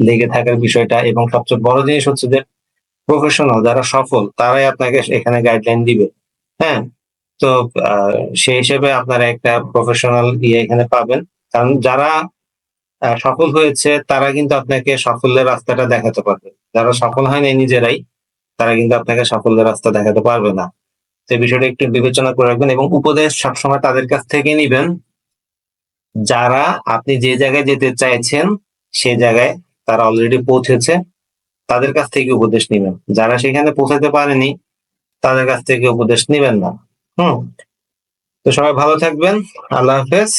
লেগে থাকার বিষয়টা, এবং সবচেয়ে বড় জিনিস হচ্ছে যে প্রফেশনাল যারা সফল তারাই আপনাকে এখানে গাইডলাইন দিবে। হ্যাঁ, তো সেই হিসেবে আপনারা একটা প্রফেশনাল এখানে পাবেন, কারণ যারা সফল হয়েছে তারা কিন্তু আপনাকে সাফল্যের রাস্তাটা দেখাতে পারবে। যারা সফল হয়নি নিজেরাই, তারা কিন্তু আপনাকে সাফল্যের রাস্তা দেখাতে পারবে না। সেই বিষয়টা একটু বিবেচনা করে রাখবেন, এবং উপদেশ সবসময় তাদের কাছ থেকে নিবেন যারা আপনি যে জায়গায় যেতে চাইছেন সেই জায়গায় তারা অলরেডি পৌঁছেছে, তাদের কাছ থেকে উপদেশ নিবেন। যারা সেখানে পৌঁছাতে পারেনি তাদের কাছ থেকে উপদেশ নিবেন না। তো সবাই ভালো থাকবেন। আল্লাহ হাফেজ।